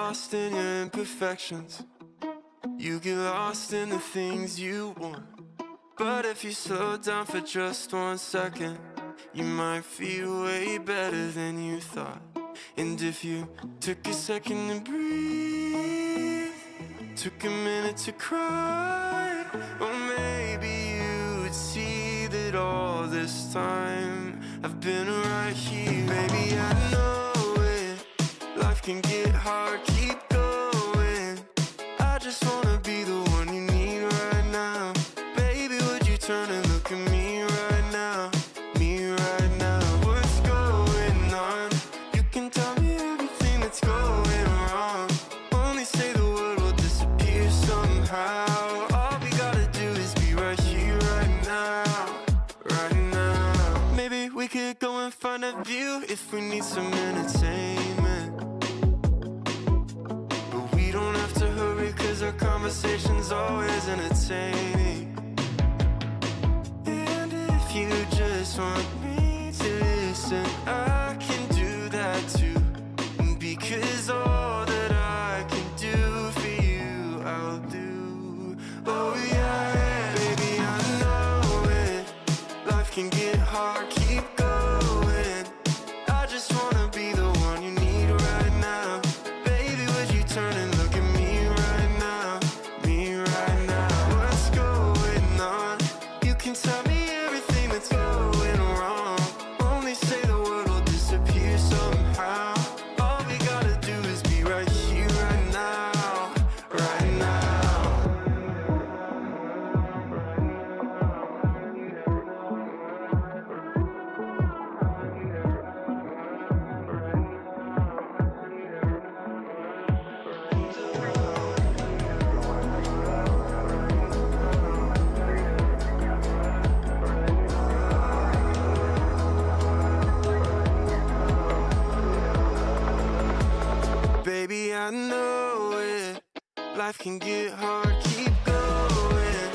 lost in your imperfections. You get lost in the things you want. But if you slow down for just 1 second, you might feel way better than you thought. And if you took a second to breathe, took a minute to cry, or maybe you would see that all this time I've been right here. Baby, I know it, life can get hard, keep going. I just wanna be the one you need right now. Baby, would you turn and look at me right now? Me right now. What's going on? You can tell me everything that's going wrong. Only say the word will disappear somehow. All we gotta do is be right here, right now. Right now. Maybe we could go and find a view if we need some entertainment. But we don't have to hurry, cause our conversation's always entertaining. And if you just want me to listen, I can do that too. Because all that I can do for you, I'll do. Oh yeah, baby, I know it. Life can get hard, keep going. I just wanna be the one you need right now. Baby, would you turn and look at me right now? Me right now. What's going on? You can tell me everything that's going wrong. Only say the word will disappear somehow. All we gotta do is be right here, right now. Right now. Baby, I know it. Life can get hard, keep going.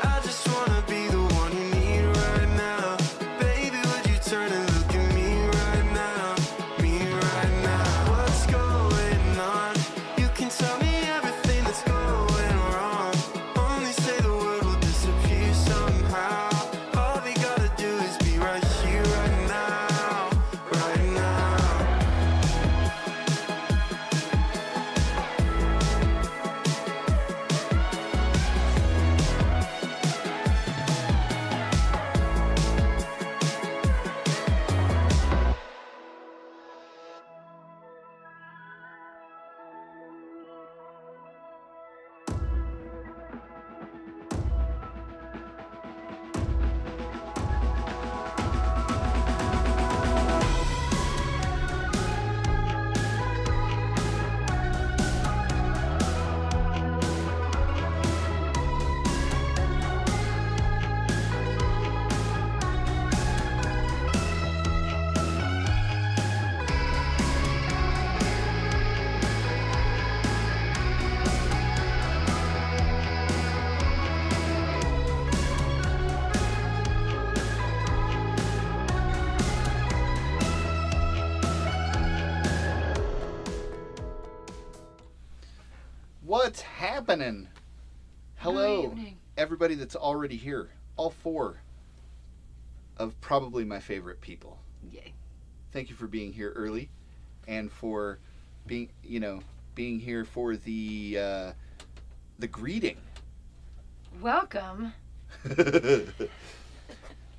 I just wanna be the one you need right now. Baby, would you turn and look at me right now? Me right now. What's going on? You can tell me everything that's going wrong. Only say the word will disappear somehow. All we gotta do is be right here, right now. Right now. What's happening? Hello, Good evening. everybody that's already here. All 4 of probably my favorite people. Yay. Thank you for being here early, and for being here for the greeting. Welcome. Been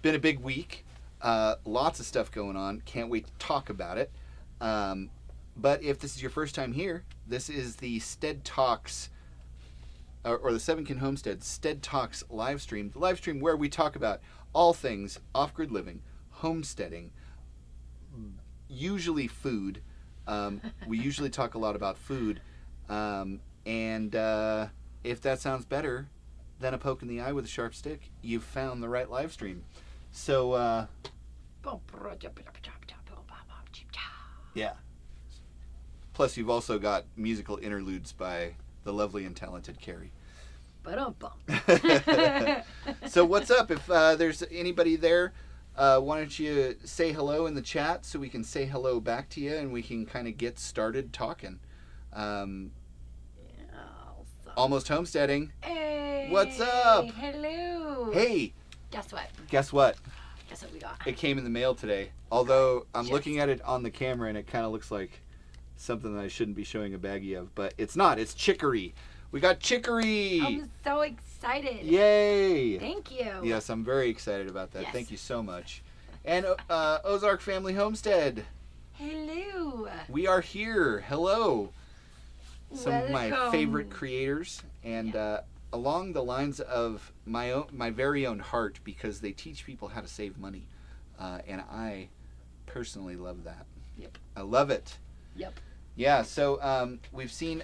a big week. Lots of stuff going on. Can't wait to talk about it. But if this is your first time here, this is the sTEaD Talks, or the 7 Kin Homestead sTEaD Talks live stream. The live stream where we talk about all things off-grid living, homesteading, usually food. We usually talk a lot about food. And if that sounds better than a poke in the eye with a sharp stick, you've found the right live stream. So, yeah. Plus, you've also got musical interludes by the lovely and talented Carrie. So what's up? If there's anybody there, why don't you say hello in the chat so we can say hello back to you and we can kind of get started talking. Almost homesteading. Hey. What's up? Hello. Hey. Guess what? Guess what? Guess what we got? It came in the mail today. Although I'm Just- looking at it on the camera and it kind of looks like something that I shouldn't be showing a baggie of, but it's not. It's chicory. We got chicory. I'm so excited. Yay. Thank you. Yes, I'm very excited about that. Yes. Thank you so much. And Ozark Family Homestead. Hello. We are here. Hello. Some of my Welcome. favorite creators, and along the lines of my very own heart, because they teach people how to save money, and I personally love that. Yep. I love it. Yep. Yeah. So we've seen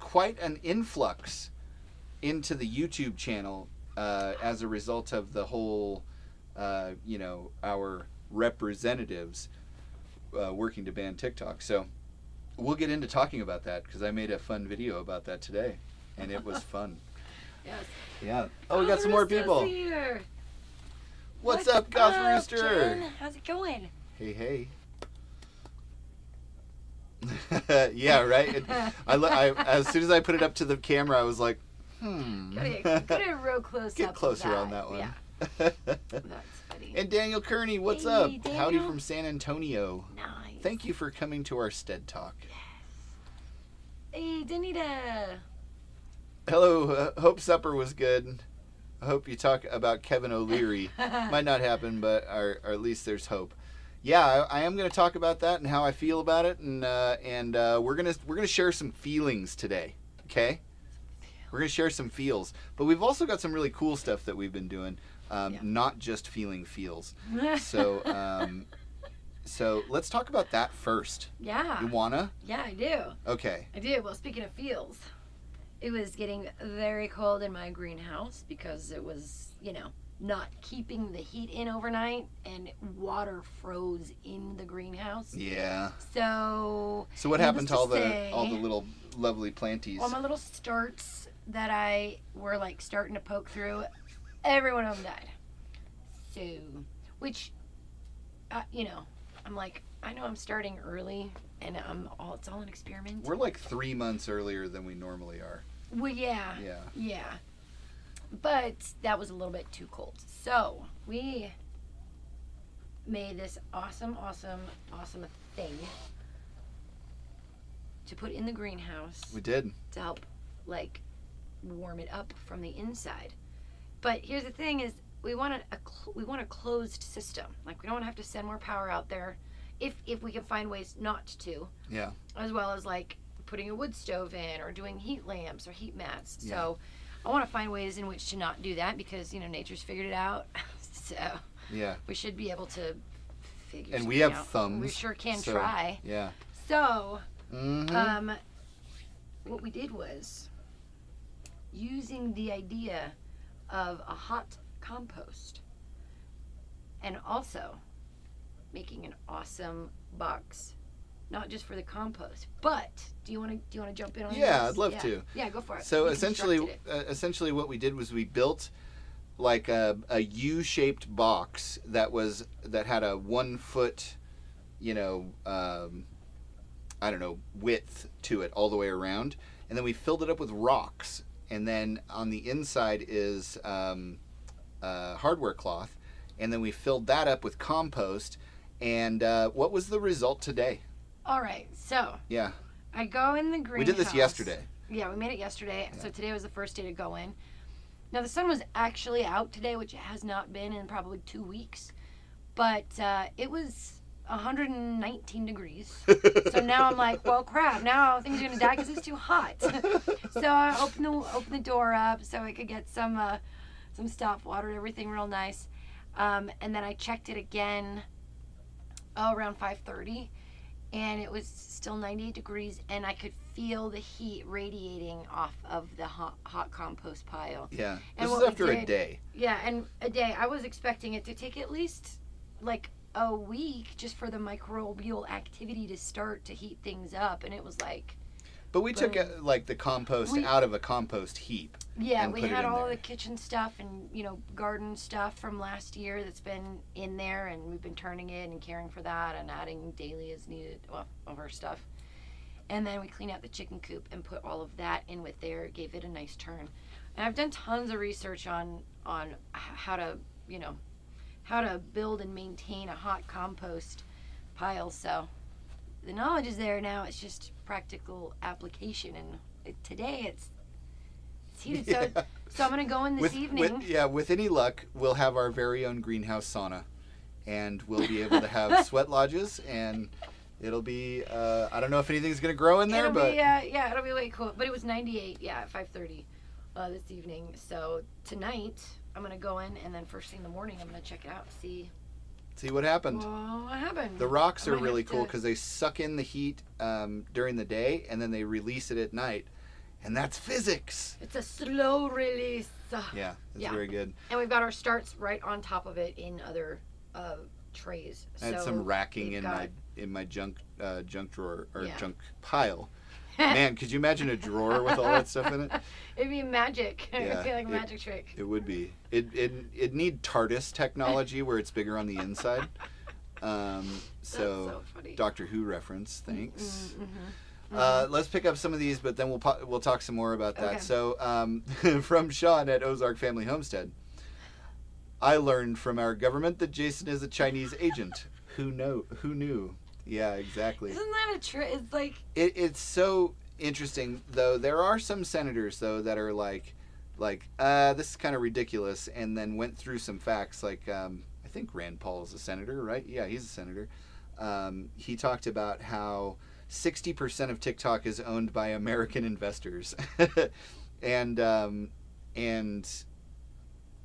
quite an influx into the YouTube channel as a result of the whole, our representatives working to ban TikTok. So we'll get into talking about that because I made a fun video about that today, and it was fun. Yes. Yeah. Oh, we got some more Rooster's people. Here. What's up, Goth Rooster? Jen? How's it going? Hey, hey. Yeah, right. I as soon as I put it up to the camera, I was like, Get a real close Get up. closer of on that one. Yeah. That's funny. And Daniel Kearney, what's Hey, up? Daniel. Howdy from San Antonio. Nice. Thank you for coming to our STEaD Talk. Hey, Danita. Hello, hope supper was good. I hope you talk about Kevin O'Leary. Might not happen, but or at least there's hope. Yeah, I am going to talk about that and how I feel about it, and we're gonna share some feelings today. Okay, we're gonna share some feels, but we've also got some really cool stuff that we've been doing, not just feeling feels. So so let's talk about that first. Yeah. You wanna? Yeah, I do. Okay. I do. Well, speaking of feels, it was getting very cold in my greenhouse because it was, not keeping the heat in overnight, and water froze in the greenhouse. Yeah. So what happened to all the say, little lovely planties? all my little starts that I were like starting to poke through, every one of them died. So, which, I'm like, I know I'm starting early, and it's all an experiment. We're like 3 months earlier than we normally are. Well, yeah. Yeah. Yeah. But that was a little bit too cold. So we made this awesome thing to put in the greenhouse We did. to help, like, warm it up from the inside. But here's the thing: is we want a closed system. Like, we don't have to send more power out there, if we can find ways not to. Yeah. As well as like putting a wood stove in or doing heat lamps or heat mats. Yeah. So I want to find ways in which to not do that because, nature's figured it out. So Yeah. we should be able to figure And we something have out. thumbs. We sure can so, try. Yeah. So, Mm-hmm. what we did was using the idea of a hot compost and also making an awesome box. Not just for the compost, but do you want to jump in on Yeah, this? I'd love to. Yeah, go for it. So You essentially, constructed it. essentially, what we did was we built like a U-shaped box that had a 1 foot, width to it all the way around, and then we filled it up with rocks, and then on the inside is hardware cloth, and then we filled that up with compost. And what was the result today? All right, so Yeah. I go in the greenhouse. We did this yesterday. Yeah, we made it yesterday. Yeah. So today was the first day to go in. Now the sun was actually out today, which it has not been in probably 2 weeks, but it was 119 degrees. So now I'm like, well, crap. Now things are gonna die because it's too hot. So I opened the door up so I could get some stop water, everything real nice, and then I checked it again. Around 5:30, and it was still 98 degrees, and I could feel the heat radiating off of the hot compost pile. Yeah. And This is what we after a did- day. Yeah, and a day. I was expecting it to take at least like a week just for the microbial activity to start to heat things up, and it was like, But we took Boom. like the compost We- out of a compost heap. yeah, And we put it had in all there. the kitchen stuff and garden stuff from last year that's been in there, and we've been turning it and caring for that and adding daily as needed of our stuff. And then we clean out the chicken coop and put all of that in with there. Gave it a nice turn. And I've done tons of research on how to, how to build and maintain a hot compost pile. So the knowledge is there now. It's just practical application. And today it's heated. Yeah. So I'm going to go in this evening. With any luck, we'll have our very own greenhouse sauna. And we'll be able to have sweat lodges, and it'll be, I don't know if anything's going to grow in there, it'll but... Be, it'll be way cool. But it was 98, at 5:30 this evening. So tonight, I'm going to go in, and then first thing in the morning, I'm going to check it out, see what happened. what happened. The rocks are really cool because they suck in the heat during the day, and then they release it at night. And that's physics. It's a slow release. Yeah, it's very good. And we've got our starts right on top of it in other trays. I had some racking in my junk drawer or junk pile. Man, could you imagine a drawer with all that stuff in it? It'd be magic. Yeah, It'd be like a magic trick. It would be. It'd need TARDIS technology where it's bigger on the inside. So funny. Doctor Who reference. Thanks. Mm-hmm. Let's pick up some of these, but then we'll talk some more about that. Okay. So from Sean at Ozark Family Homestead. I learned from our government that Jason is a Chinese agent. Who knew? Yeah, exactly. Isn't that a trick? It's like... It's so interesting, though. There are some senators, though, that are like, this is kind of ridiculous, and then went through some facts. Like, I think Rand Paul is a senator, right? Yeah, he's a senator. He talked about how 60% of TikTok is owned by American investors. and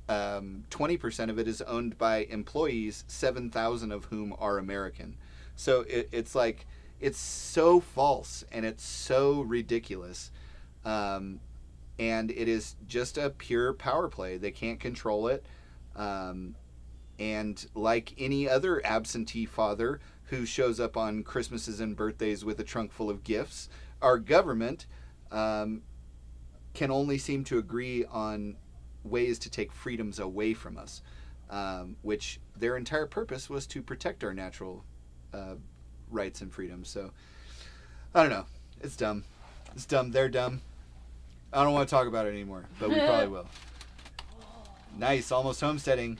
20% of it is owned by employees, 7,000 of whom are American. So it's like, it's so false and it's so ridiculous. And it is just a pure power play. They can't control it. And like any other absentee father who shows up on Christmases and birthdays with a trunk full of gifts, our government can only seem to agree on ways to take freedoms away from us, which their entire purpose was to protect our natural rights and freedoms. So I don't know. It's dumb. They're dumb. I don't want to talk about it anymore, but we probably will. Nice. Almost homesteading.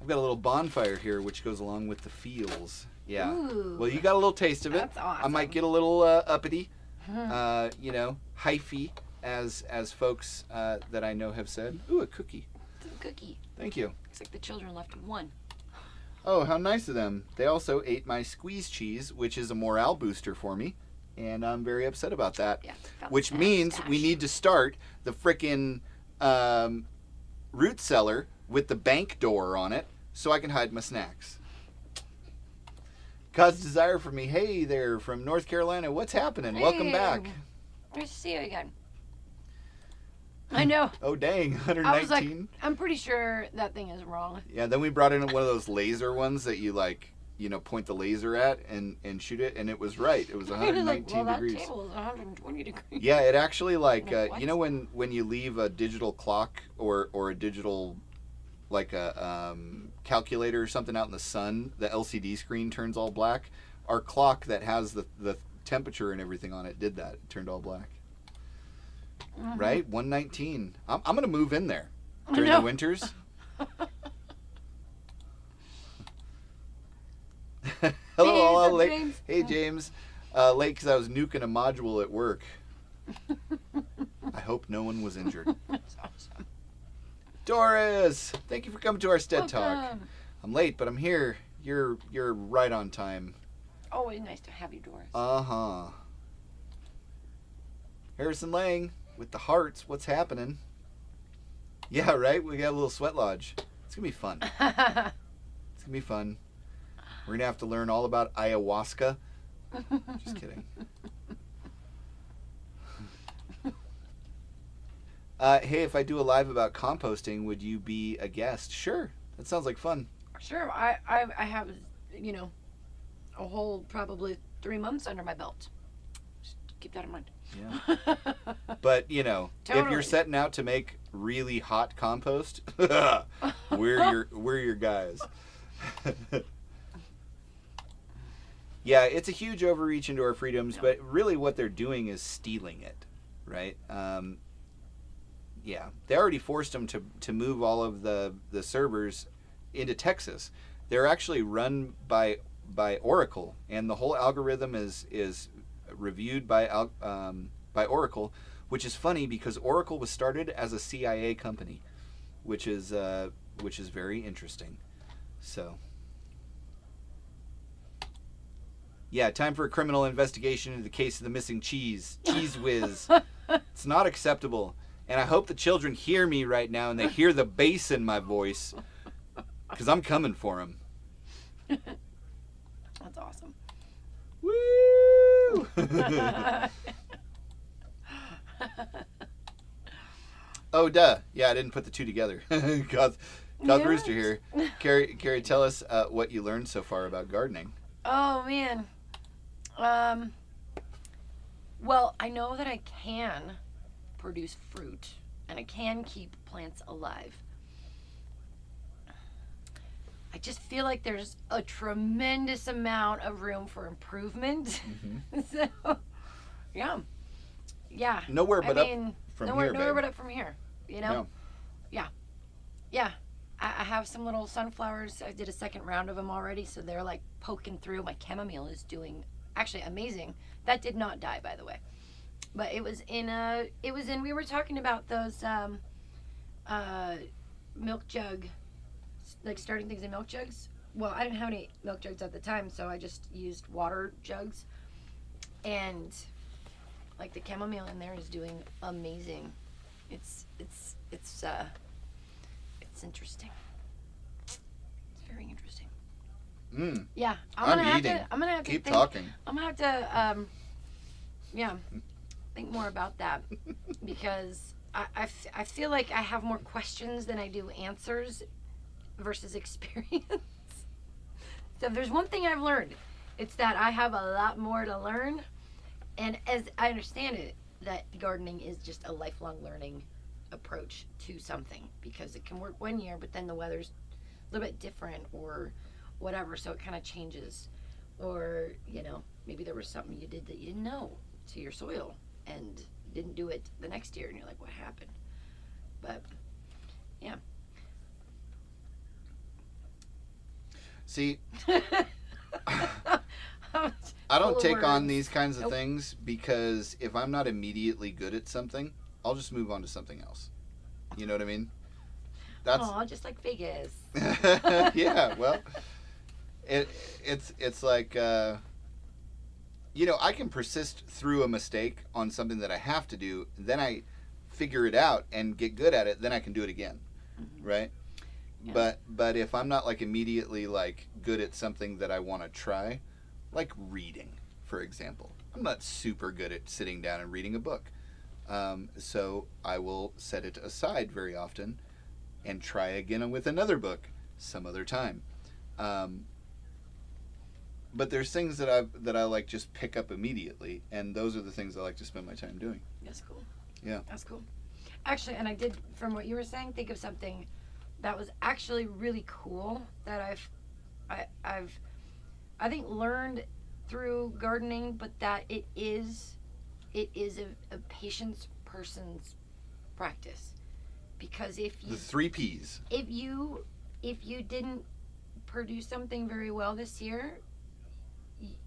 I've got a little bonfire here, which goes along with the feels. Yeah. Ooh. Well, you got a little taste of it. That's awesome. I might get a little uppity, hyphy, as folks that I know have said. Ooh, a cookie. It's a cookie. Thank you. Looks like the children left one. Oh, how nice of them. They also ate my squeeze cheese, which is a morale booster for me, and I'm very upset about that. Yeah, which means we need to start the frickin' root cellar with the bank door on it so I can hide my snacks. Cause desire for me. Hey there from North Carolina. What's happening? Hey. Welcome back. Nice to see you again. I know. Oh, dang. 119? I was like, I'm pretty sure that thing is wrong. Yeah, then we brought in one of those laser ones that you point the laser at and shoot it, and it was right. It was 119 degrees. That table is 120 degrees. Yeah, it actually What? when you leave a digital clock or a digital calculator or something out in the sun, the LCD screen turns all black. Our clock that has the temperature and everything on it did that. It turned all black. Mm-hmm. Right? 119. I'm going to move in there during the winters. Hello, Hey, James. Hey, James. Late because I was nuking a module at work. I hope no one was injured. That's awesome. Doris, thank you for coming to our sTEaD Talk. Welcome. I'm late, but I'm here. You're right on time. Always nice to have you, Doris. Uh-huh. Harrison Lang with the hearts. What's happening? Yeah, right? We got a little sweat lodge. It's going to be fun. It's going to be fun. We're going to have to learn all about ayahuasca. Just kidding. Hey, if I do a live about composting, would you be a guest? Sure. That sounds like fun. Sure. I have, a whole probably 3 months under my belt. Just keep that in mind. Yeah. But, if you're Totally. setting out to make really hot compost, we're your guys. Yeah, it's a huge overreach into our freedoms, but really what they're doing is stealing it, right? Yeah, they already forced them to move all of the servers into Texas. They're actually run by Oracle, and the whole algorithm is reviewed by Oracle, which is funny because Oracle was started as a CIA company, which is very interesting. So, yeah, time for a criminal investigation into the case of the missing cheese whiz. It's not acceptable, and I hope the children hear me right now and they hear the bass in my voice, because I'm coming for them. That's awesome. Woo! Oh, duh. Yeah, I didn't put the two together. God's Rooster here. Carrie, tell us what you learned so far about gardening. Oh, man. Well, I know that I can produce fruit, and I can keep plants alive. I just feel like there's a tremendous amount of room for improvement. Mm-hmm. So, yeah. Nowhere but up from here, Nowhere babe. but up from here. You know? No. Yeah. I have some little sunflowers. I did a second round of them already, so they're like poking through. My chamomile is doing actually amazing. That did not die, by the way. But it was we were talking about those milk jug, like starting things in milk jugs. Well, I didn't have any milk jugs at the time, so I just used water jugs. And like the chamomile in there is doing amazing. It's interesting. It's very interesting. Yeah, I'm gonna have to keep think, talking. I'm gonna have to think more about that, because I feel like I have more questions than I do answers versus experience. So if there's one thing I've learned, it's that I have a lot more to learn, and as I understand it, that gardening is just a lifelong learning approach to something, because it can work one year, but then the weather's a little bit different or whatever, so it kind of changes. Or, maybe there was something you did that you didn't know to your soil and didn't do it the next year, and you're like, what happened? But, yeah. See, I don't take on these kinds of things, because if I'm not immediately good at something, I'll just move on to something else. You know what I mean? That's just like Vegas. Yeah, well, it's like I can persist through a mistake on something that I have to do, then I figure it out and get good at it, then I can do it again. Mm-hmm. Right? Yeah. But if I'm not like immediately like good at something that I want to try, like reading, for example, I'm not super good at sitting down and reading a book. So I will set it aside very often and try again with another book some other time. But there's things that I like just pick up immediately, and those are the things I like to spend my time doing. That's cool. Yeah. That's cool. Actually, and I did, from what you were saying, think of something that was actually really cool that I've I think learned through gardening, but that it is a patience person's practice. Because if you... The 3 Ps. If you didn't produce something very well this year,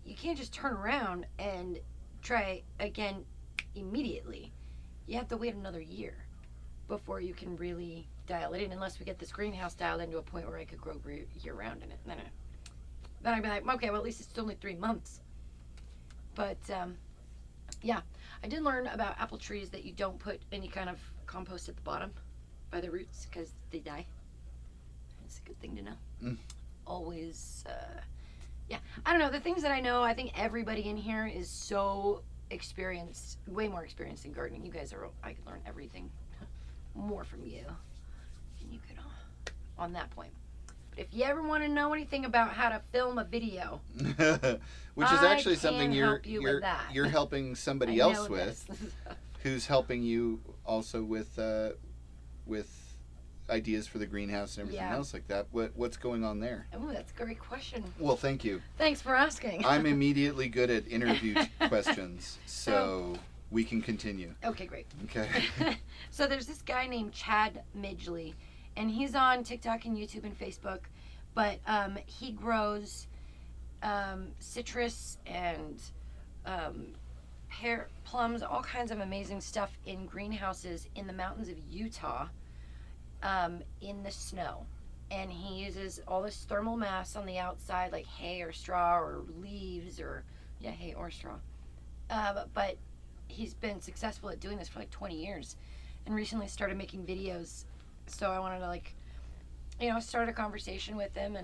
you can't just turn around and try again immediately. You have to wait another year before you can really dial it in, unless we get this greenhouse dialed into a point where I could grow year-round in it. Then I'd be like, okay, well, at least it's only 3 months. But, yeah, I did learn about apple trees that you don't put any kind of compost at the bottom by the roots, because they die. It's a good thing to know. Always, yeah. I don't know, the things that I know, I think everybody in here is so experienced, way more experienced in gardening. You guys are, I could learn everything more from you than you could on that point. But if you ever want to know anything about how to film a video, which is actually something you're helping somebody else with, who's helping you also with ideas for the greenhouse and everything Yeah. else like that. What's going on there? Oh, that's a great question. Well, thank you. Thanks for asking. I'm immediately good at interview questions, so we can continue. Okay, great. Okay. So there's this guy named Chad Midgley, and he's on TikTok and YouTube and Facebook, but he grows citrus and pear, plums, all kinds of amazing stuff in greenhouses in the mountains of Utah, in the snow. And he uses all this thermal mass on the outside, like hay or straw or leaves or, hay or straw. But he's been successful at doing this for like 20 years and recently started making videos. So I wanted to start a conversation with him,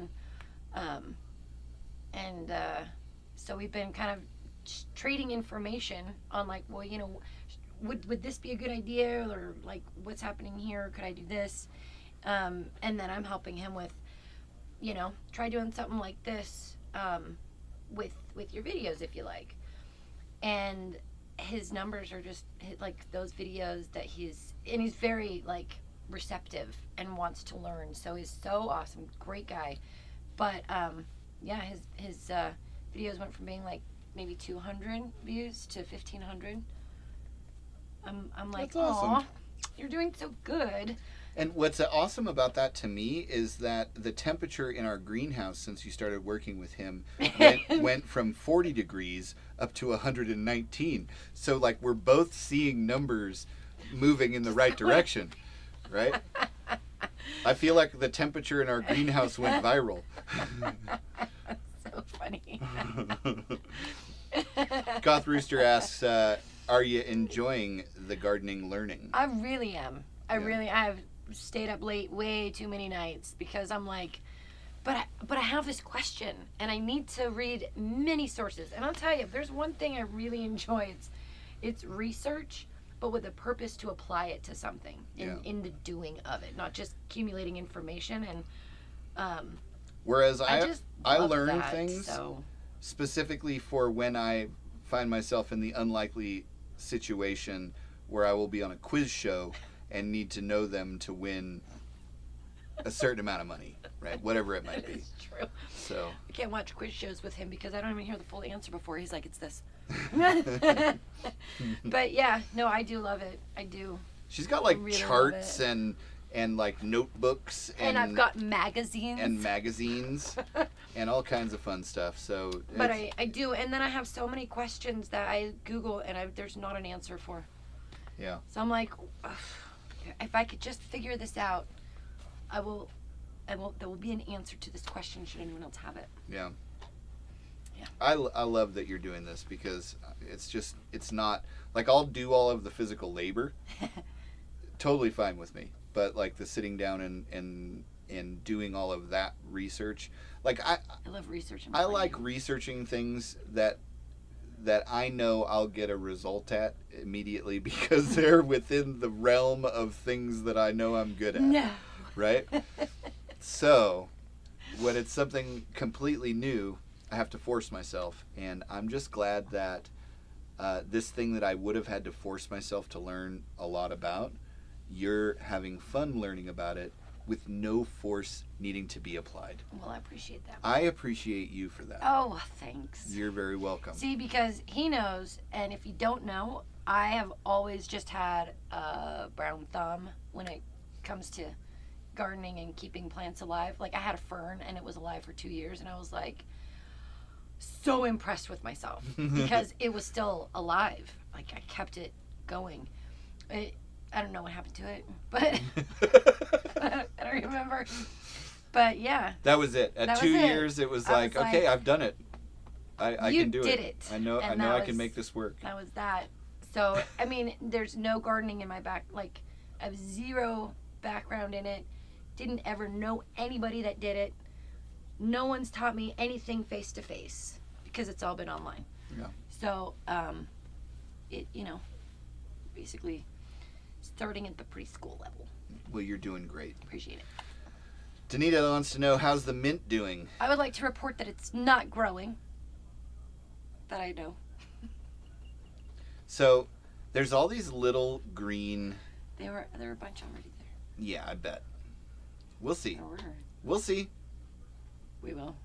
and so we've been kind of trading information on like, well, would this be a good idea, or like what's happening here? Could I do this? And then I'm helping him with, try doing something like this with your videos if you like. And his numbers are just like those videos that he's very like receptive and wants to learn. So he's so awesome, great guy. But his videos went from being like maybe 200 views to 1,500. I'm like, That's awesome. aw, you're doing so good. And what's awesome about that to me is that the temperature in our greenhouse since you started working with him went from 40 degrees up to 119. So like we're both seeing numbers moving in the right direction, right? I feel like the temperature in our greenhouse went viral. So funny. Goth Rooster asks, are you enjoying the gardening learning? I really am. I've stayed up late way too many nights because I'm like, but I have this question and I need to read many sources. And I'll tell you, if there's one thing I really enjoy, it's research, but with a purpose to apply it to something in the doing of it, not just accumulating information. And whereas I learn things specifically for when I find myself in the unlikely situation where I will be on a quiz show and need to know them to win a certain amount of money, right? Whatever it might be. It's true. So I can't watch quiz shows with him because I don't even hear the full answer before he's like, it's this. But yeah, no, I do love it. I do. she's got like really charts and like notebooks And I've got magazines. and magazines and all kinds of fun stuff. So But I do, and then I have so many questions that I Google and there's not an answer for. Yeah. So I'm like, ugh, if I could just figure this out, there will be an answer to this question should anyone else have it. Yeah. Yeah. I love that you're doing this because it's not like I'll do all of the physical labor. Totally fine with me. But like the sitting down and doing all of that research, like I love researching. I like researching things that I know I'll get a result at immediately because they're within the realm of things that I know I'm good at. No. Right? So, when it's something completely new, I have to force myself, and I'm just glad that this thing that I would have had to force myself to learn a lot about, you're having fun learning about it with no force needing to be applied. Well, I appreciate that. I appreciate you for that. Oh, thanks. You're very welcome. See, because he knows, and if you don't know, I have always just had a brown thumb when it comes to gardening and keeping plants alive. Like I had a fern and it was alive for 2 years, and I was like so impressed with myself because it was still alive. Like I kept it going. I don't know what happened to it, but I don't remember. But yeah. That was it. At 2 years, it was like, okay, I've done it. I can do it. You did it. I know I can make this work. That was that. So, I mean, there's no gardening in my back. Like, I have zero background in it. Didn't ever know anybody that did it. No one's taught me anything face to face because it's all been online. Yeah. So, basically starting at the preschool level. Well, you're doing great. Appreciate it. Danita wants to know, how's the mint doing? I would like to report that it's not growing. That I know. So, there's all these little green... There were a bunch already there. Yeah, I bet. We'll see. Or We'll see. we will.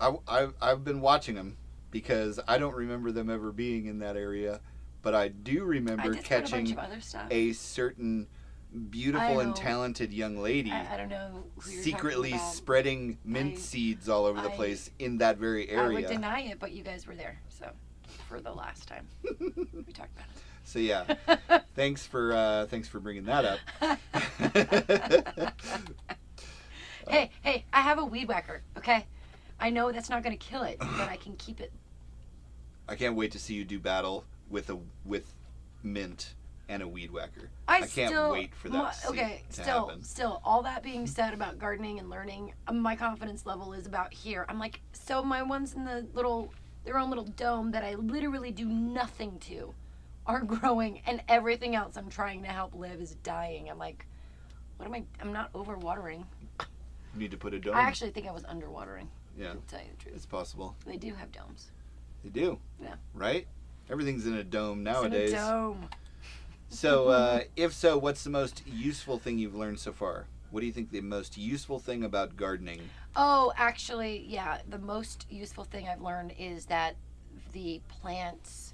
I've been watching them because I don't remember them ever being in that area, but I do remember catching a bunch of other stuff. a certain beautiful and talented young lady I don't know who you're secretly talking about. spreading mint seeds all over the place in that very area. I would deny it, but you guys were there, so for the last time we talked about it. So yeah, thanks for bringing that up. Hey, I have a weed whacker. Okay, I know that's not gonna kill it, but I can keep it. I can't wait to see you do battle with mint and a weed whacker. I can't wait for that to happen. Still, all that being said about gardening and learning, my confidence level is about here. I'm like, so my ones in their own little dome that I literally do nothing to are growing, and everything else I'm trying to help live is dying. I'm like, I'm not overwatering. You need to put a dome. I actually think I was underwatering. Yeah. To tell you the truth. It's possible. They do have domes. They do. Yeah. Right? Everything's in a dome nowadays. It's in a dome. So, if so, what's the most useful thing you've learned so far? What do you think the most useful thing about gardening? Oh, actually, yeah. The most useful thing I've learned is that the plant's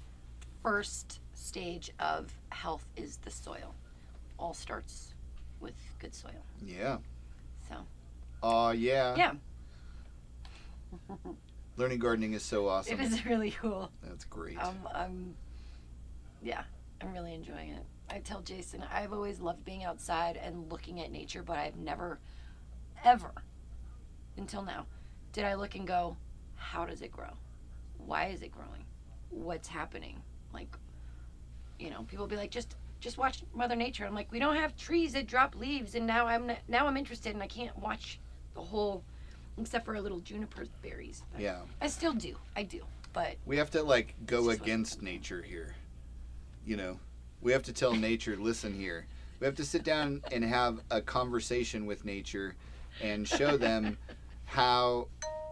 first stage of health is the soil. All starts with good soil. Yeah. So. Oh, yeah. Yeah. Learning gardening is so awesome. It is really cool. That's great. I'm really enjoying it. I tell Jason, I've always loved being outside and looking at nature, but I've never, ever, until now, did I look and go, how does it grow? Why is it growing? What's happening? Like, people be like, just watch Mother Nature. I'm like, we don't have trees that drop leaves, and now I'm interested, and I can't watch the whole, except for a little juniper berries. But yeah. I still do. I do, but we have to go against nature here. We have to tell nature, listen here. We have to sit down and have a conversation with nature and show them how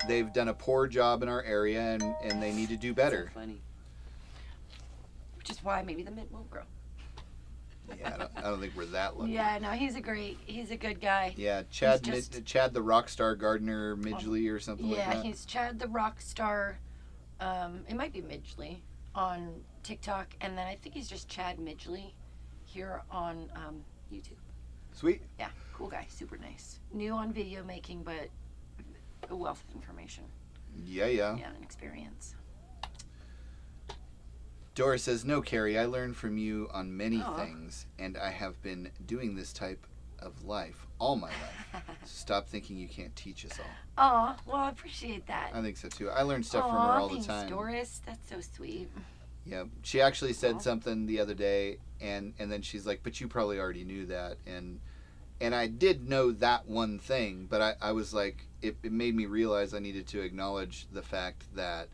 they've done a poor job in our area and they need to do better. So funny. Which is why maybe the mint won't grow. Yeah, I don't think we're that lucky. Yeah, no, he's a good guy. Yeah, Chad the Rockstar Gardener Midgley or something like that. Yeah, he's Chad the Rockstar. It might be Midgley on TikTok, and then I think he's just Chad Midgley here on YouTube. Sweet. Yeah, cool guy, super nice. New on video making, but a wealth of information. Yeah. Yeah, and experience. Dora says, no, Carrie, I learned from you on many things, and I have been doing this type of life all my life. So stop thinking you can't teach us all. Aw, well, I appreciate that. I think so, too. I learn stuff from her all the time. Doris. That's so sweet. Yeah, she actually said something the other day, and then she's like, but you probably already knew that. And I did know that one thing, but I was like, it made me realize I needed to acknowledge the fact that,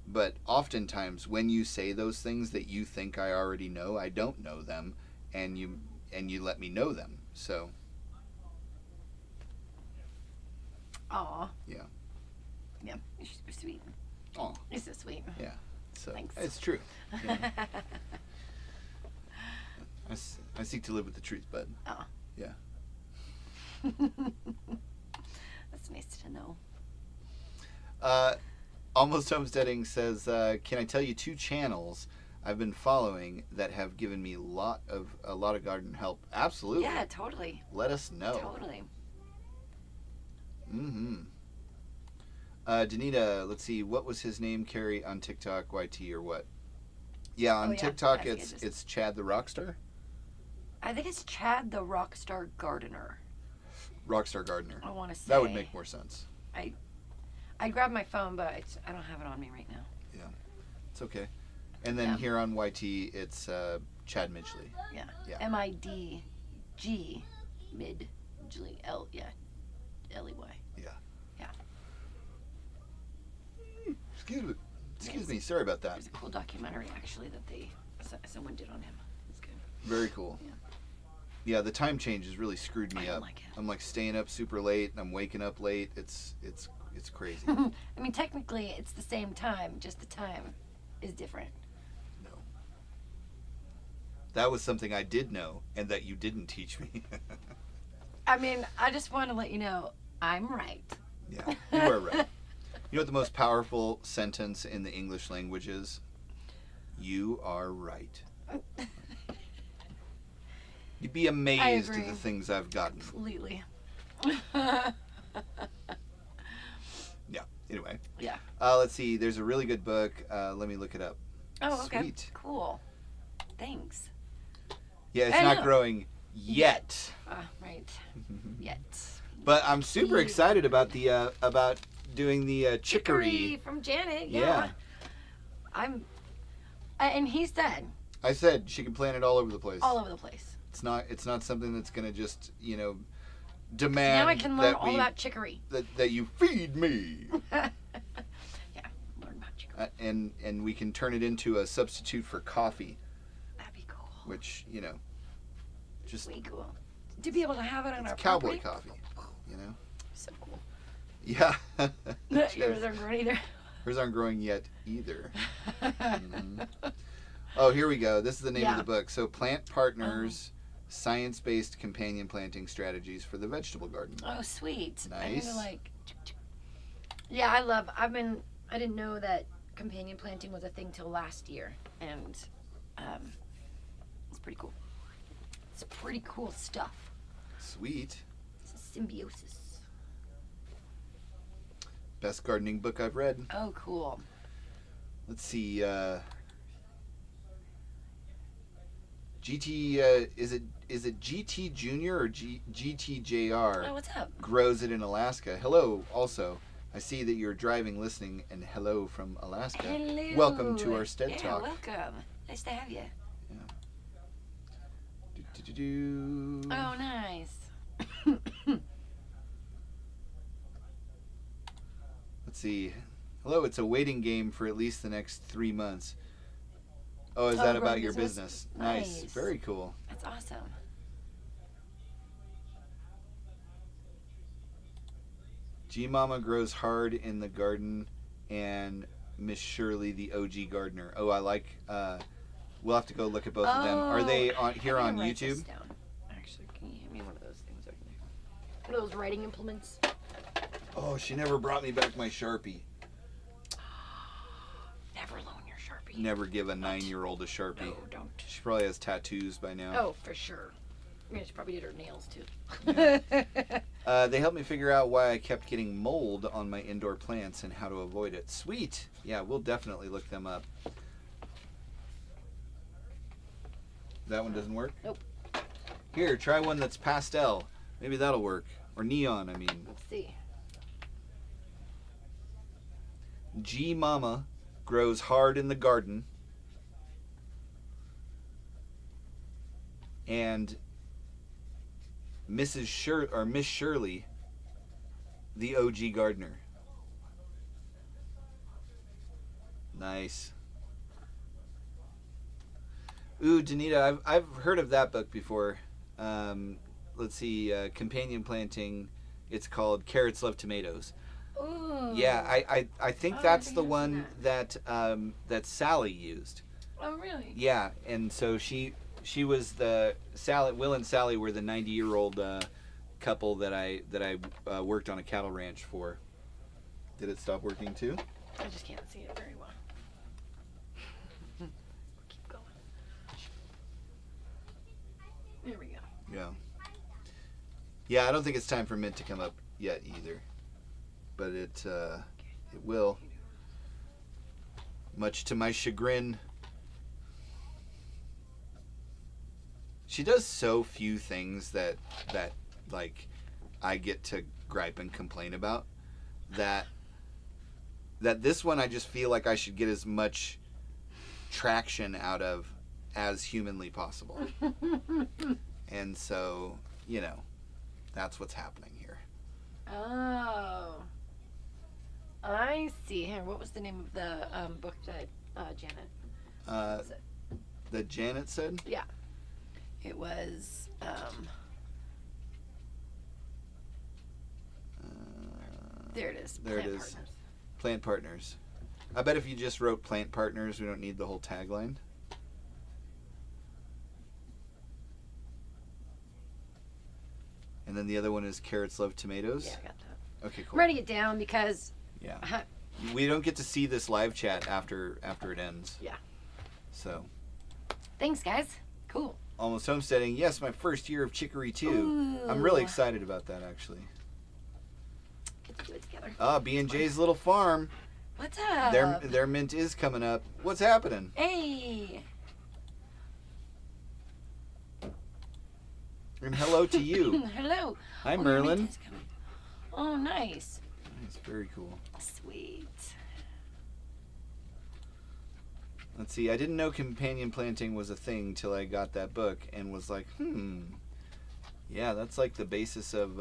but oftentimes when you say those things that you think I already know, I don't know them, and you let me know them. So. Aw. Yeah. Yeah, you're super sweet. Aw. You're so sweet. Yeah. So Thanks. It's true. Yeah. I seek to live with the truth, bud. Oh. Yeah. That's nice to know. Almost Homesteading says, can I tell you 2 channels I've been following that have given me a lot of garden help? Absolutely. Yeah, totally. Let us know. Totally. Mm-hmm. Danita, let's see, what was his name, Carrie, on TikTok, YT or what? Yeah, on TikTok it's Chad the Rockstar? I think it's Chad the Rockstar Gardener. Rockstar Gardener. I want to say. That would make more sense. I grabbed my phone, but I don't have it on me right now. Yeah, it's okay. And then here on YT, it's Chad Midgley. Yeah. Yeah. MIDG Midgley LEY. Yeah. Yeah. Excuse me. Sorry about that. There's a cool documentary actually that someone did on him. It's good. Very cool. Yeah. Yeah, the time change has really screwed me I don't up. like it. I'm staying up super late and I'm waking up late. It's crazy. I mean, technically it's the same time, just the time is different. No. That was something I did know and that you didn't teach me. I mean, I just want to let you know I'm right. Yeah, you are right. You know what the most powerful sentence in the English language is? You are right. You'd be amazed at agree. the things I've gotten. Completely. Yeah, anyway. Yeah. Let's see. There's a really good book. Let me look it up. Oh, okay. Sweet. Cool. Thanks. Yeah, it's I not know. growing yet. Right. Yet. But I'm super Yeah. excited about the about doing the chicory. from Janet. Yeah. And he said I said she can plant it all over the place. all over the place. It's not something that's gonna just Now demand I can learn that all about chicory. that you feed me. Yeah, learn about chicory. And we can turn it into a substitute for coffee, That'd be cool. which just Way cool. To be able to have it on our cowboy property. coffee. So cool. Yeah. Yours aren't growing either. Hers aren't growing yet either. Mhm. Oh, here we go. This is the name of the book. So, Plant Partners, Science-Based Companion Planting Strategies for the Vegetable Garden. Oh, sweet. I need Nice. to Yeah, I didn't know that companion planting was a thing till last year, and it's pretty cool. It's pretty cool stuff. Sweet. It's a symbiosis. Best gardening book I've read. Oh, cool. Let's see. GT, is it GT Junior or GTJR? Oh, what's up? Grows it in Alaska. Hello, also. I see that you're driving, listening, and hello from Alaska. Hello. Welcome to our sTEaD Talk. Welcome. Nice to have you. Do. Oh, nice. Let's see. Hello, it's a waiting game for at least the next 3 months. Oh, is that growing about your business? Nice. Nice. Very cool. That's awesome. G Mama grows hard in the garden, and Miss Shirley, the OG gardener. Oh, I like. We'll have to go look at both of them. Are they on here on YouTube? Actually, can you hand me one of those things over there? One of those writing implements. Oh, she never brought me back my Sharpie. Never loan your Sharpie. Never give a 9-year-old a Sharpie. No, don't. She probably has tattoos by now. Oh, for sure. I mean, she probably did her nails too. They helped me figure out why I kept getting mold on my indoor plants and how to avoid it. Sweet. Yeah, we'll definitely look them up. That one doesn't work? Nope. Here, try one that's pastel. Maybe that'll work. Or neon, I mean. Let's see. G Mama grows hard in the garden. And Miss Shirley, the OG gardener. Nice. Ooh, Danita, I've heard of that book before. Let's see, Companion Planting. It's called Carrots Love Tomatoes. Ooh. Yeah, I think Oh, that's I the think I've one seen that Sally used. Oh, really? Yeah, and so she was Will and Sally were the 90-year-old couple that I worked on a cattle ranch for. Did it stop working too? I just can't see it very well. Keep going. There we go. Yeah. Yeah, I don't think it's time for mint to come up yet either, but it will. Much to my chagrin. She does so few things that like I get to gripe and complain about that this one I just feel like I should get as much traction out of as humanly possible. And so, that's what's happening here. Oh. I see. Here, what was the name of the book that Janet? Was it? That Janet said? Yeah. It was. There it is. There it Plant is. Partners. Plant Partners. I bet if you just wrote Plant Partners, we don't need the whole tagline. And then the other one is Carrots Love Tomatoes. Yeah, I got that. Okay, cool. I'm writing it down because Yeah. We don't get to see this live chat after it ends. Yeah. So. Thanks, guys. Cool. Almost homesteading. Yes, my first year of chicory too. Ooh. I'm really excited about that actually. Get to do it together. B&J's little farm. What's up? Their mint is coming up. What's happening? Hey. And hello to you. Hello. Hi, your Merlin. mint is coming. Oh, nice. It's very cool. Sweet. Let's see. I didn't know companion planting was a thing till I got that book and was like, yeah, that's like the basis of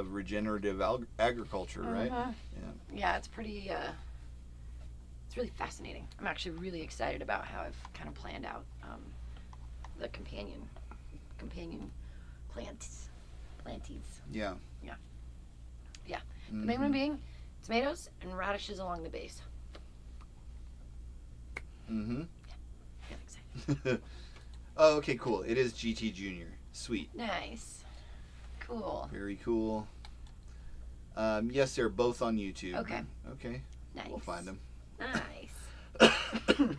regenerative agriculture, right? Uh-huh. Yeah. Yeah, it's pretty. It's really fascinating. I'm actually really excited about how I've kind of planned out the companion planties. Yeah. Yeah. The main one being tomatoes and radishes along the base. Mm-hmm. Yeah, excited. Oh, okay, cool. It is GT Junior. Sweet. Nice. Cool. Very cool. Yes, they're both on YouTube. Okay. Okay. Nice. We'll find them. Nice.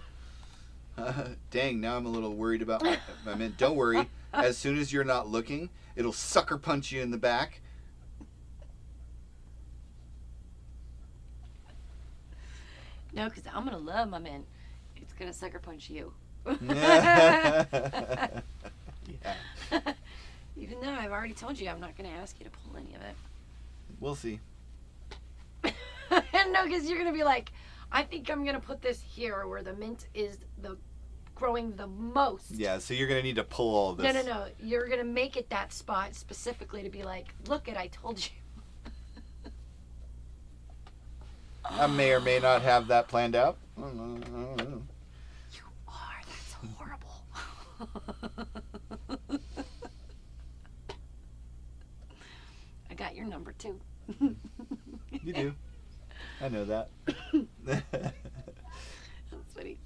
Dang, now I'm a little worried about my mint. Don't worry. As soon as you're not looking, it'll sucker punch you in the back. No, because I'm gonna love my mint. It's gonna sucker punch you. Yeah. Even though I've already told you I'm not gonna ask you to pull any of it. We'll see. No, because you're gonna be like, I think I'm gonna put this here where the mint is growing the most. Yeah, so you're going to need to pull all of this. No. You're gonna make it that spot specifically to be like, look it, I told you. I may or may not have that planned out. I don't know. You are. That's horrible. I got your number too. You do. I know that. That's funny.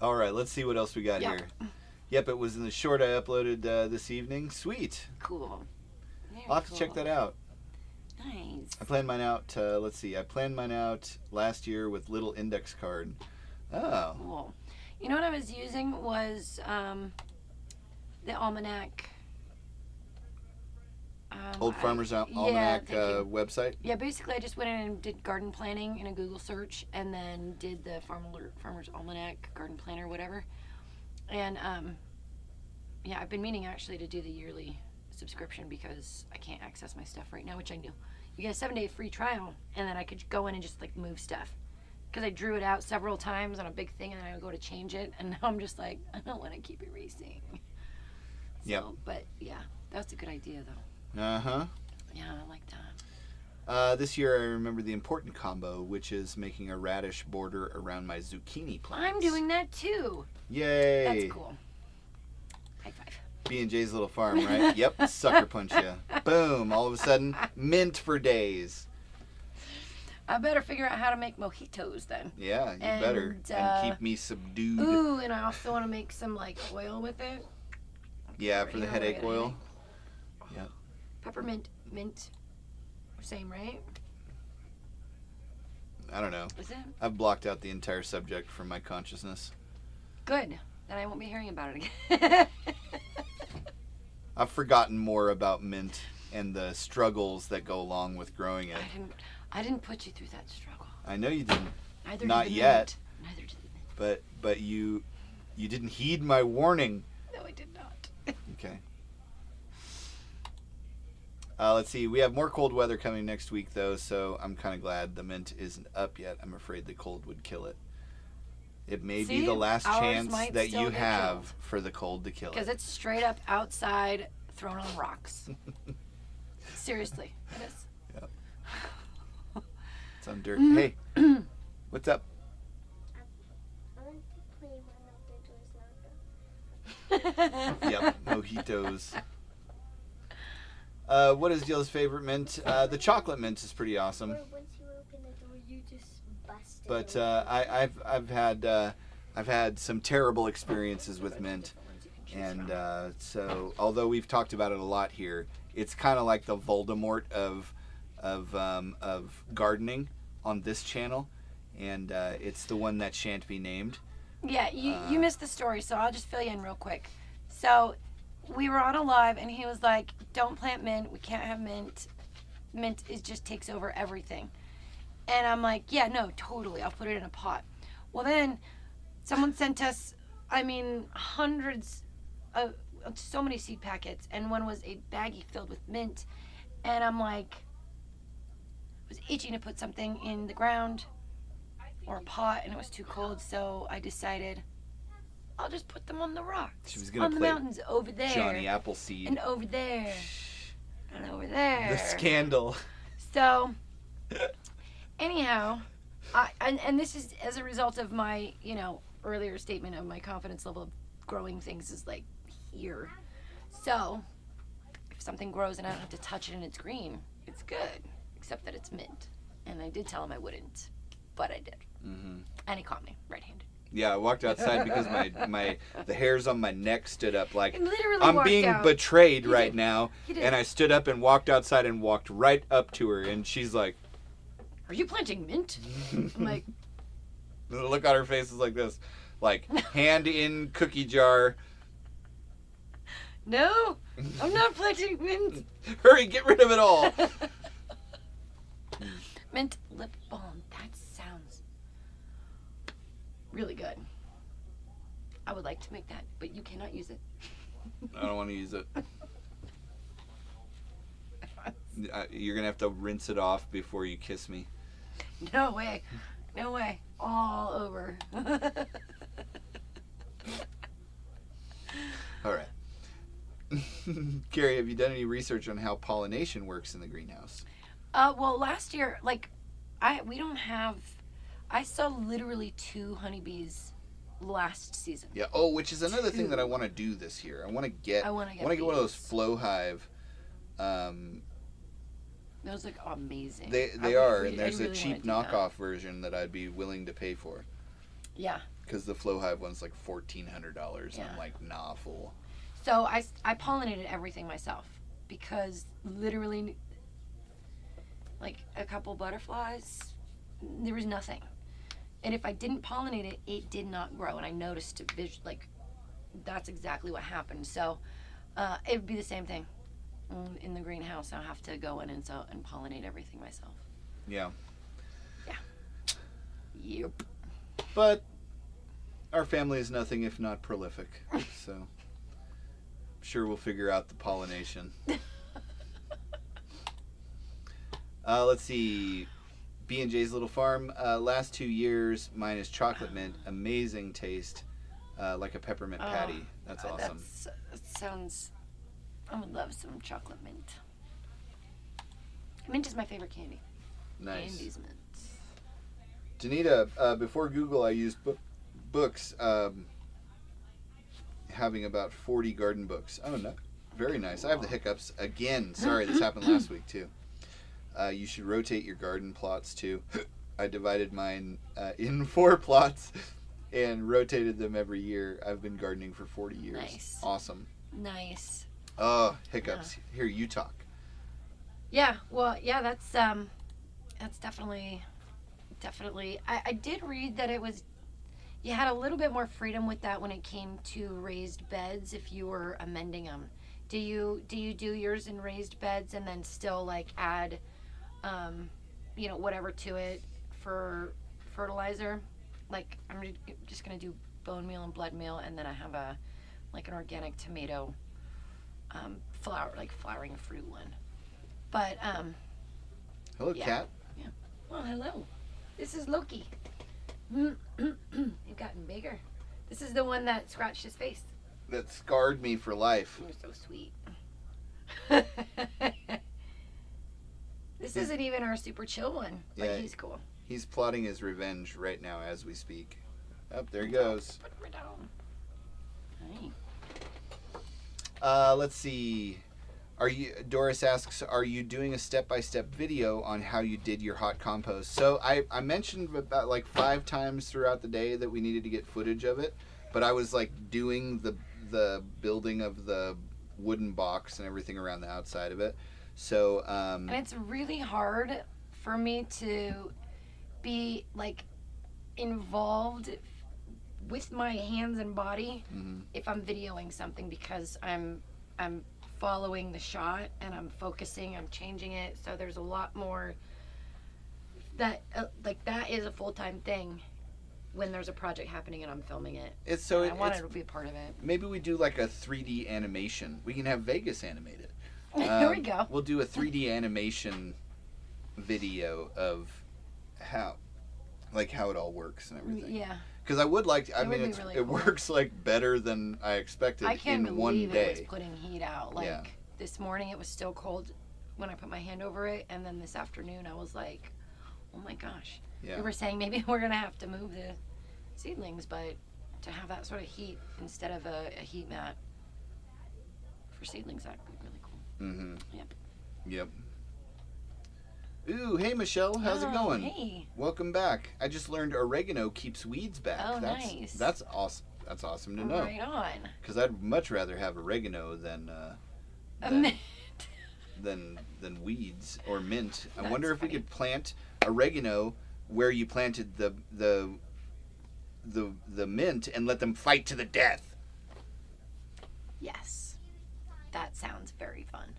All right, let's see what else we got here. Yep, it was in the short I uploaded this evening. Sweet. Cool. I'll have to check that out. Nice. I planned mine out, let's see, I planned mine out last year with little index card. Oh. Cool. You know what I was using was the almanac. Old Farmer's Almanac website? Yeah, basically I just went in and did garden planning in a Google search and then did the Farmer's Almanac, garden planner, whatever. And yeah, I've been meaning actually to do the yearly subscription because I can't access my stuff right now, which I do. You get a 7-day free trial and then I could go in and just like move stuff. Because I drew it out several times on a big thing and then I would go to change it and now I'm just like, I don't want to keep erasing. Yep. But yeah, that's a good idea though. Uh-huh. Yeah, I like that. This year I remember the important combo, which is making a radish border around my zucchini plants. I'm doing that too. Yay. That's cool. High five. B&J's little farm, right? Yep, sucker punch ya. Boom, all of a sudden, mint for days. I better figure out how to make mojitos then. Yeah, you better. And keep me subdued. Ooh, and I also want to make some like oil with it. Yeah, for the headache oil. Yep. Peppermint, mint, same, right? I don't know. Is it? I've blocked out the entire subject from my consciousness. Good. Then I won't be hearing about it again. I've forgotten more about mint and the struggles that go along with growing it. I didn't put you through that struggle. I know you didn't. Neither Not did the yet. Mint. Neither did the mint. But you didn't heed my warning. No, I did not. Okay. Let's see. We have more cold weather coming next week, though, so I'm kind of glad the mint isn't up yet. I'm afraid the cold would kill it. It may be the last chance that you have for the cold to kill it. Because it's straight up outside thrown on rocks. Seriously, it is. Yep. It's on dirt. Hey, what's up? I want to play one of the doors not Yep, mojitos. What is Jill's favorite mint? The chocolate mint is pretty awesome. Or once you open the door, you just bust it. But I've had some terrible experiences with mint, and so although we've talked about it a lot here, It's kind of like the Voldemort of gardening on this channel, and it's the one that shan't be named. Yeah, you missed the story, so I'll just fill you in real quick. So we were on a live, and he was like, "Don't plant mint. We can't have mint. Mint just takes over everything." And I'm like, "Yeah, no, totally. I'll put it in a pot." Well, then someone sent us, hundreds of so many seed packets, and one was a baggie filled with mint, and I'm like, was itching to put something in the ground or a pot, and it was too cold, so I decided I'll just put them on the rocks. She was gonna on the play mountains over there. Johnny Appleseed. And over there. And over there. The scandal. So, anyhow, and this is as a result of my, earlier statement of my confidence level of growing things is like here. So, if something grows and I don't have to touch it and it's green, it's good, except that it's mint. And I did tell him I wouldn't, but I did. Mm-hmm. And he caught me red-handed. Yeah, I walked outside because the hairs on my neck stood up like Literally I'm walked being out. betrayed He right did. now. He did. And I stood up and walked outside and walked right up to her, and she's like, Are you planting mint? I'm like, the look on her face is like this, like hand in cookie jar. no, I'm not planting mint. Hurry, get rid of it all. Mint lip balm. That sounds really good. I would like to make that, but you cannot use it. I don't want to use it. You're gonna have to rinse it off before you kiss me. No way. No way. All over. All right. Carrie, have you done any research on how pollination works in the greenhouse? Well, last year, we don't have. I saw literally 2 honeybees last season. Yeah. Oh, which is another thing that I want to do this year. I want to get one of those bees. flow hive. Those look amazing. They are, and there's a cheap knockoff version that I'd be willing to pay for. Yeah. Because the flow hive one's like $1,400. Yeah. I'm like, nah, fool. So I pollinated everything myself because literally, like a couple butterflies, there was nothing. And if I didn't pollinate it, it did not grow. And I noticed that's exactly what happened. So it would be the same thing in the greenhouse. I'll have to go in and pollinate everything myself. Yeah. Yep. But our family is nothing if not prolific, so I'm sure we'll figure out the pollination. Let's see. B&J's Little Farm. Last 2 years, mine is chocolate mint. Amazing taste, like a peppermint patty. That's awesome. That sounds. I would love some chocolate mint. Mint is my favorite candy. Nice. Candy's mint. Danita, before Google, I used books. Having about 40 garden books. Oh, no. Very nice. I have the hiccups again. Sorry, this happened last week too. You should rotate your garden plots too. I divided mine in 4 plots and rotated them every year. I've been gardening for 40 years. Nice. Awesome. Nice. Oh, hiccups. Here, you talk. Yeah. Well, yeah. That's definitely. I did read that you had a little bit more freedom with that when it came to raised beds if you were amending them. Do you do yours in raised beds and then still add, whatever to it for fertilizer? Like I'm just gonna do bone meal and blood meal, and then I have an organic tomato, flowering fruit one. But Hello, yeah. cat. Yeah. Well, hello. This is Loki. You've gotten bigger. This is the one that scratched his face. That scarred me for life. You're so sweet. This isn't even our super chill one, but Yeah. he's cool. He's plotting his revenge right now as we speak. Oh, there he goes. Put her down. Hey. Let's see. Doris asks, are you doing a step-by-step video on how you did your hot compost? So I mentioned about 5 times throughout the day that we needed to get footage of it, but I was doing the building of the wooden box and everything around the outside of it. So And it's really hard for me to be like involved with my hands and body if I'm videoing something, because I'm following the shot and I'm focusing, I'm changing it. So there's a lot more that that is a full-time thing when there's a project happening and I'm filming it. I wanted to be a part of it. Maybe we do like a 3D animation. We can have Vegas animate it. There we go. We'll do a 3D animation video of how it all works and everything. Yeah. Because I would like. I It would mean, be really it cool. works like better than I expected I can't in one believe day. it was putting heat out. Like Yeah. this morning it was still cold when I put my hand over it, and then this afternoon I was like, oh my gosh. Yeah. We were saying maybe we're gonna have to move the seedlings, but to have that sort of heat instead of a heat mat for seedlings, that would be really cool. Mm-hmm. Yep. Yep. Ooh, hey Michelle, how's it going? Hey. Welcome back. I just learned oregano keeps weeds back. Oh, that's, nice. That's awesome. That's awesome to know. Right on. Because I'd much rather have oregano than A mint. than weeds or mint. I That's wonder if we funny. could plant oregano where you planted the mint and let them fight to the death. Yes. That sounds very fun.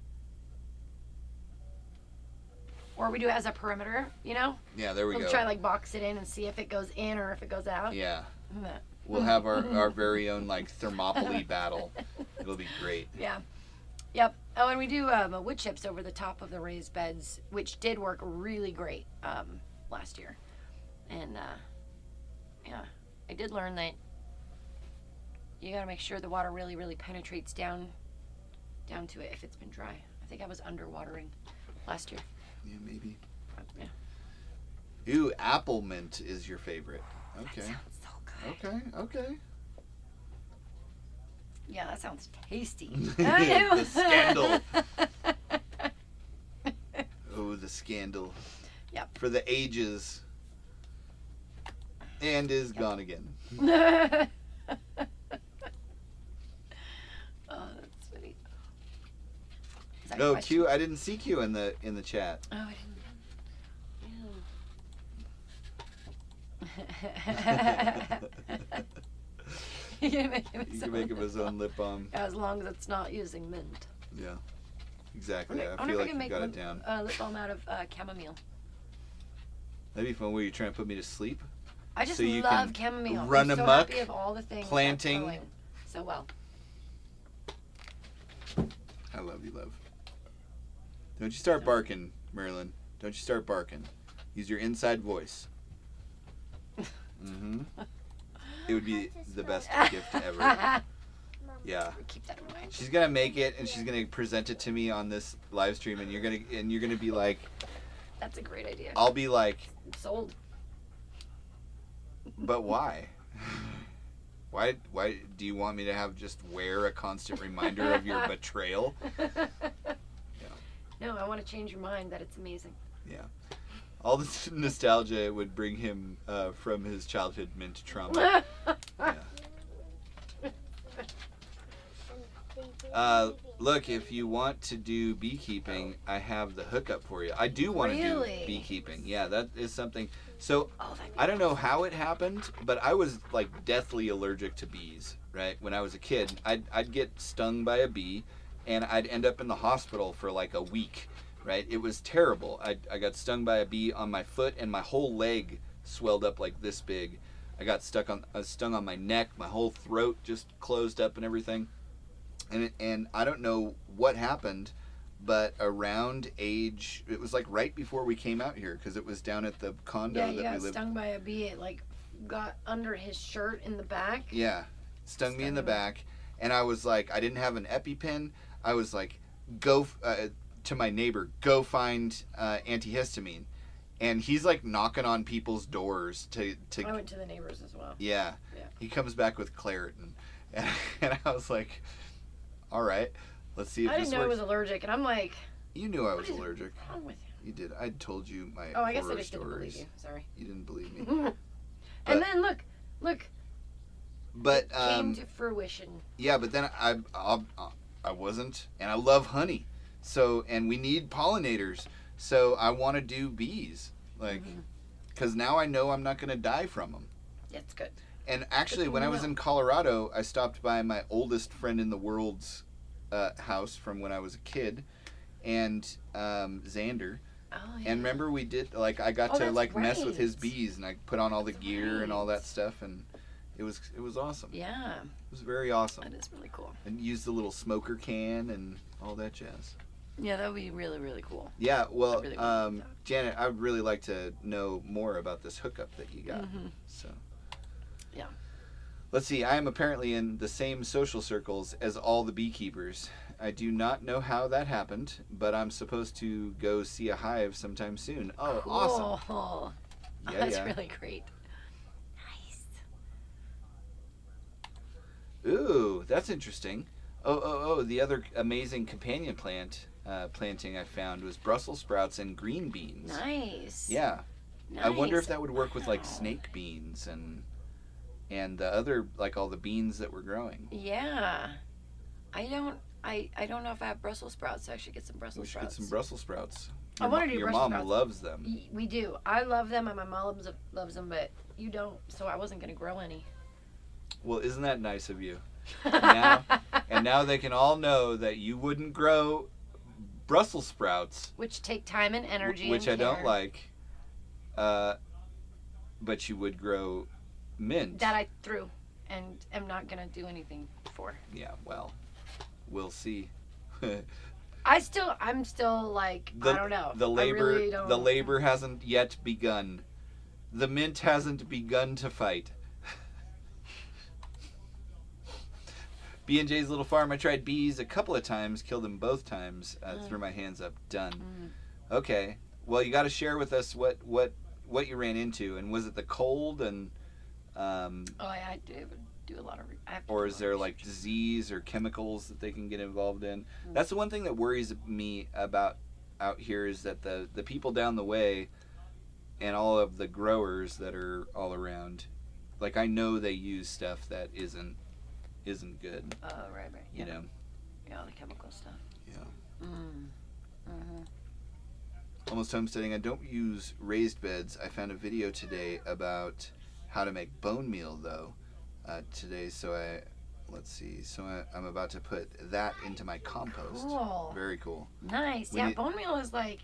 Or we do it as a perimeter, you know? Yeah, there we We'll go. try like box it in and see if it goes in or if it goes out. Yeah. Yeah. We'll have our very own like Thermopylae battle. It'll be great. Yeah. Yep. Oh, and we do wood chips over the top of the raised beds, which did work really great last year. And yeah, I did learn that you got to make sure the water really, really penetrates down to it if it's been dry. I think I was underwatering last year. Yeah, maybe. Yeah. Ooh, apple mint is your favorite. Okay. That sounds so good. Okay. Yeah, that sounds tasty. The scandal. Oh, the scandal. Yep. For the ages. And is gone again. Oh, that's funny. Is that your No, question? Q. I didn't see Q in the chat. Oh, I didn't. You can make him You his can own make him lip his own balm. lip balm. As long as it's not using mint. Yeah. Exactly. I wonder feel if like can you make got it down. lip balm out of chamomile. That'd be fun. Were you trying to put me to sleep? I just So you love can chamomile. run I'm so amok, happy of all the things planting. that's going so well. I love you, love. Don't you start barking, Merlin. Don't you start barking. Use your inside voice. Mm-hmm. It would be the best gift ever. Yeah. Keep that in mind. She's gonna make it and she's gonna present it to me on this live stream and you're gonna be like, That's a great idea. I'll be like, Sold. but why? Why do you want me to have just wear a constant reminder of your betrayal? No, I want to change your mind that it's amazing. Yeah. All the nostalgia would bring him from his childhood mint trauma. Yeah. Look, if you want to do beekeeping, I have the hookup for you. I do want to Really? do beekeeping. Yeah, that is something. So Oh, that'd be I don't know how it happened, but I was like deathly allergic to bees, right? When I was a kid, I'd get stung by a bee and I'd end up in the hospital for like a week, right? It was terrible. I got stung by a bee on my foot and my whole leg swelled up like this big. I got stung on my neck, my whole throat just closed up and everything. And I don't know what happened, but around age, it was like right before we came out here because it was down at the condo Yeah, you that got we lived. stung by a bee. It like got under his shirt in the back. Yeah, stung me in the Stung him. back, and I was like, I didn't have an EpiPen. I was like, go to my neighbor, go find antihistamine, and he's like knocking on people's doors to. I went to the neighbors as well. Yeah. Yeah. He comes back with Claritin, and I was like, all right, let's see if I this didn't know I works. was allergic, and I'm like, You knew I what was is allergic. wrong with you? You did. I told you my Oh, I guess I horror just didn't believe stories. you. Sorry. You didn't believe me. And But- then look, But came to fruition. yeah, but then I wasn't, and I love honey. So, and we need pollinators. So I want to do bees, like, because now I know I'm not going to die from them. It's good. And actually, Good when I to was know. in Colorado, I stopped by my oldest friend in the world's house from when I was a kid, and Xander. Oh, yeah. And remember, we did like I got Oh, to that's like mess with his right. bees, and I put on all the That's gear and all right. that stuff, and it was awesome. Yeah, It was very awesome. that is really cool. And used the little smoker can and all that jazz. Yeah, that would be really, really cool. Yeah, well, I really wanna do that. Janet, I would really like to know more about this hookup that you got. So, Yeah. let's see. I am apparently in the same social circles as all the beekeepers. I do not know how that happened, but I'm supposed to go see a hive sometime soon. Oh, awesome! Cool. Yeah, That's yeah. really great. Nice. Ooh, that's interesting. Oh! The other amazing companion planting I found was Brussels sprouts and green beans. Nice. Yeah. Nice. I wonder if that would work with like Wow. snake beans and the other like all the beans that we're growing. Yeah. I don't know if I have Brussels sprouts, so I should get some Brussels We should sprouts. get some Brussels sprouts. I wanna do Your Brussels mom sprouts. loves them. We do. I love them, and my mom loves them, but you don't, so I wasn't going to grow any. Well, isn't that nice of you? And now they can all know that you wouldn't grow Brussels sprouts, Which take time and energy which and I don't care. like. But you would grow mint. That I threw and am not going to do anything for. Yeah, well, we'll see. I'm still like, I don't know. The I labor really don't. the labor hasn't yet begun. The mint hasn't begun to fight. B&J's Little Farm, I tried bees a couple of times, killed them both times, threw my hands up, done. Okay, well, you got to share with us what you ran into, and was it the cold, and I do a lot of. I have to or do a is lot there of like research. disease or chemicals that they can get involved in? That's the one thing that worries me about out here is that the people down the way and all of the growers that are all around, like I know they use stuff that isn't good. Oh, right. You know. Yeah, all the chemical stuff. Yeah. Mm-hmm. Almost homesteading. I don't use raised beds. I found a video today about how to make bone meal though. Today, let's see. So I'm about to put that into my compost. Cool. Very cool. Nice. We Yeah, need- bone meal is like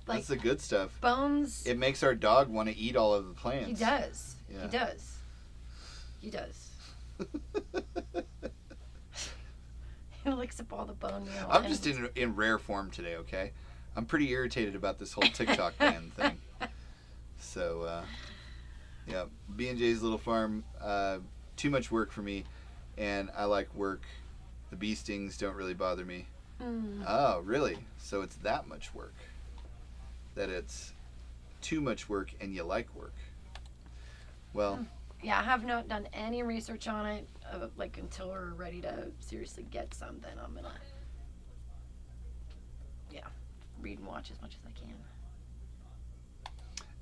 That's the good stuff. bones. It makes our dog want to eat all of the plants. He does. Yeah. He does. He does. He licks up all the bone meal. I'm just in rare form today, okay? I'm pretty irritated about this whole TikTok ban thing. So, yeah, B&J's Little Farm, too much work for me, and I like work. The bee stings don't really bother me. Oh, really? So it's that much work. That it's too much work and you like work. Well, Yeah, I have not done any research on it, like until we're ready to seriously get something. I'm gonna, read and watch as much as I can.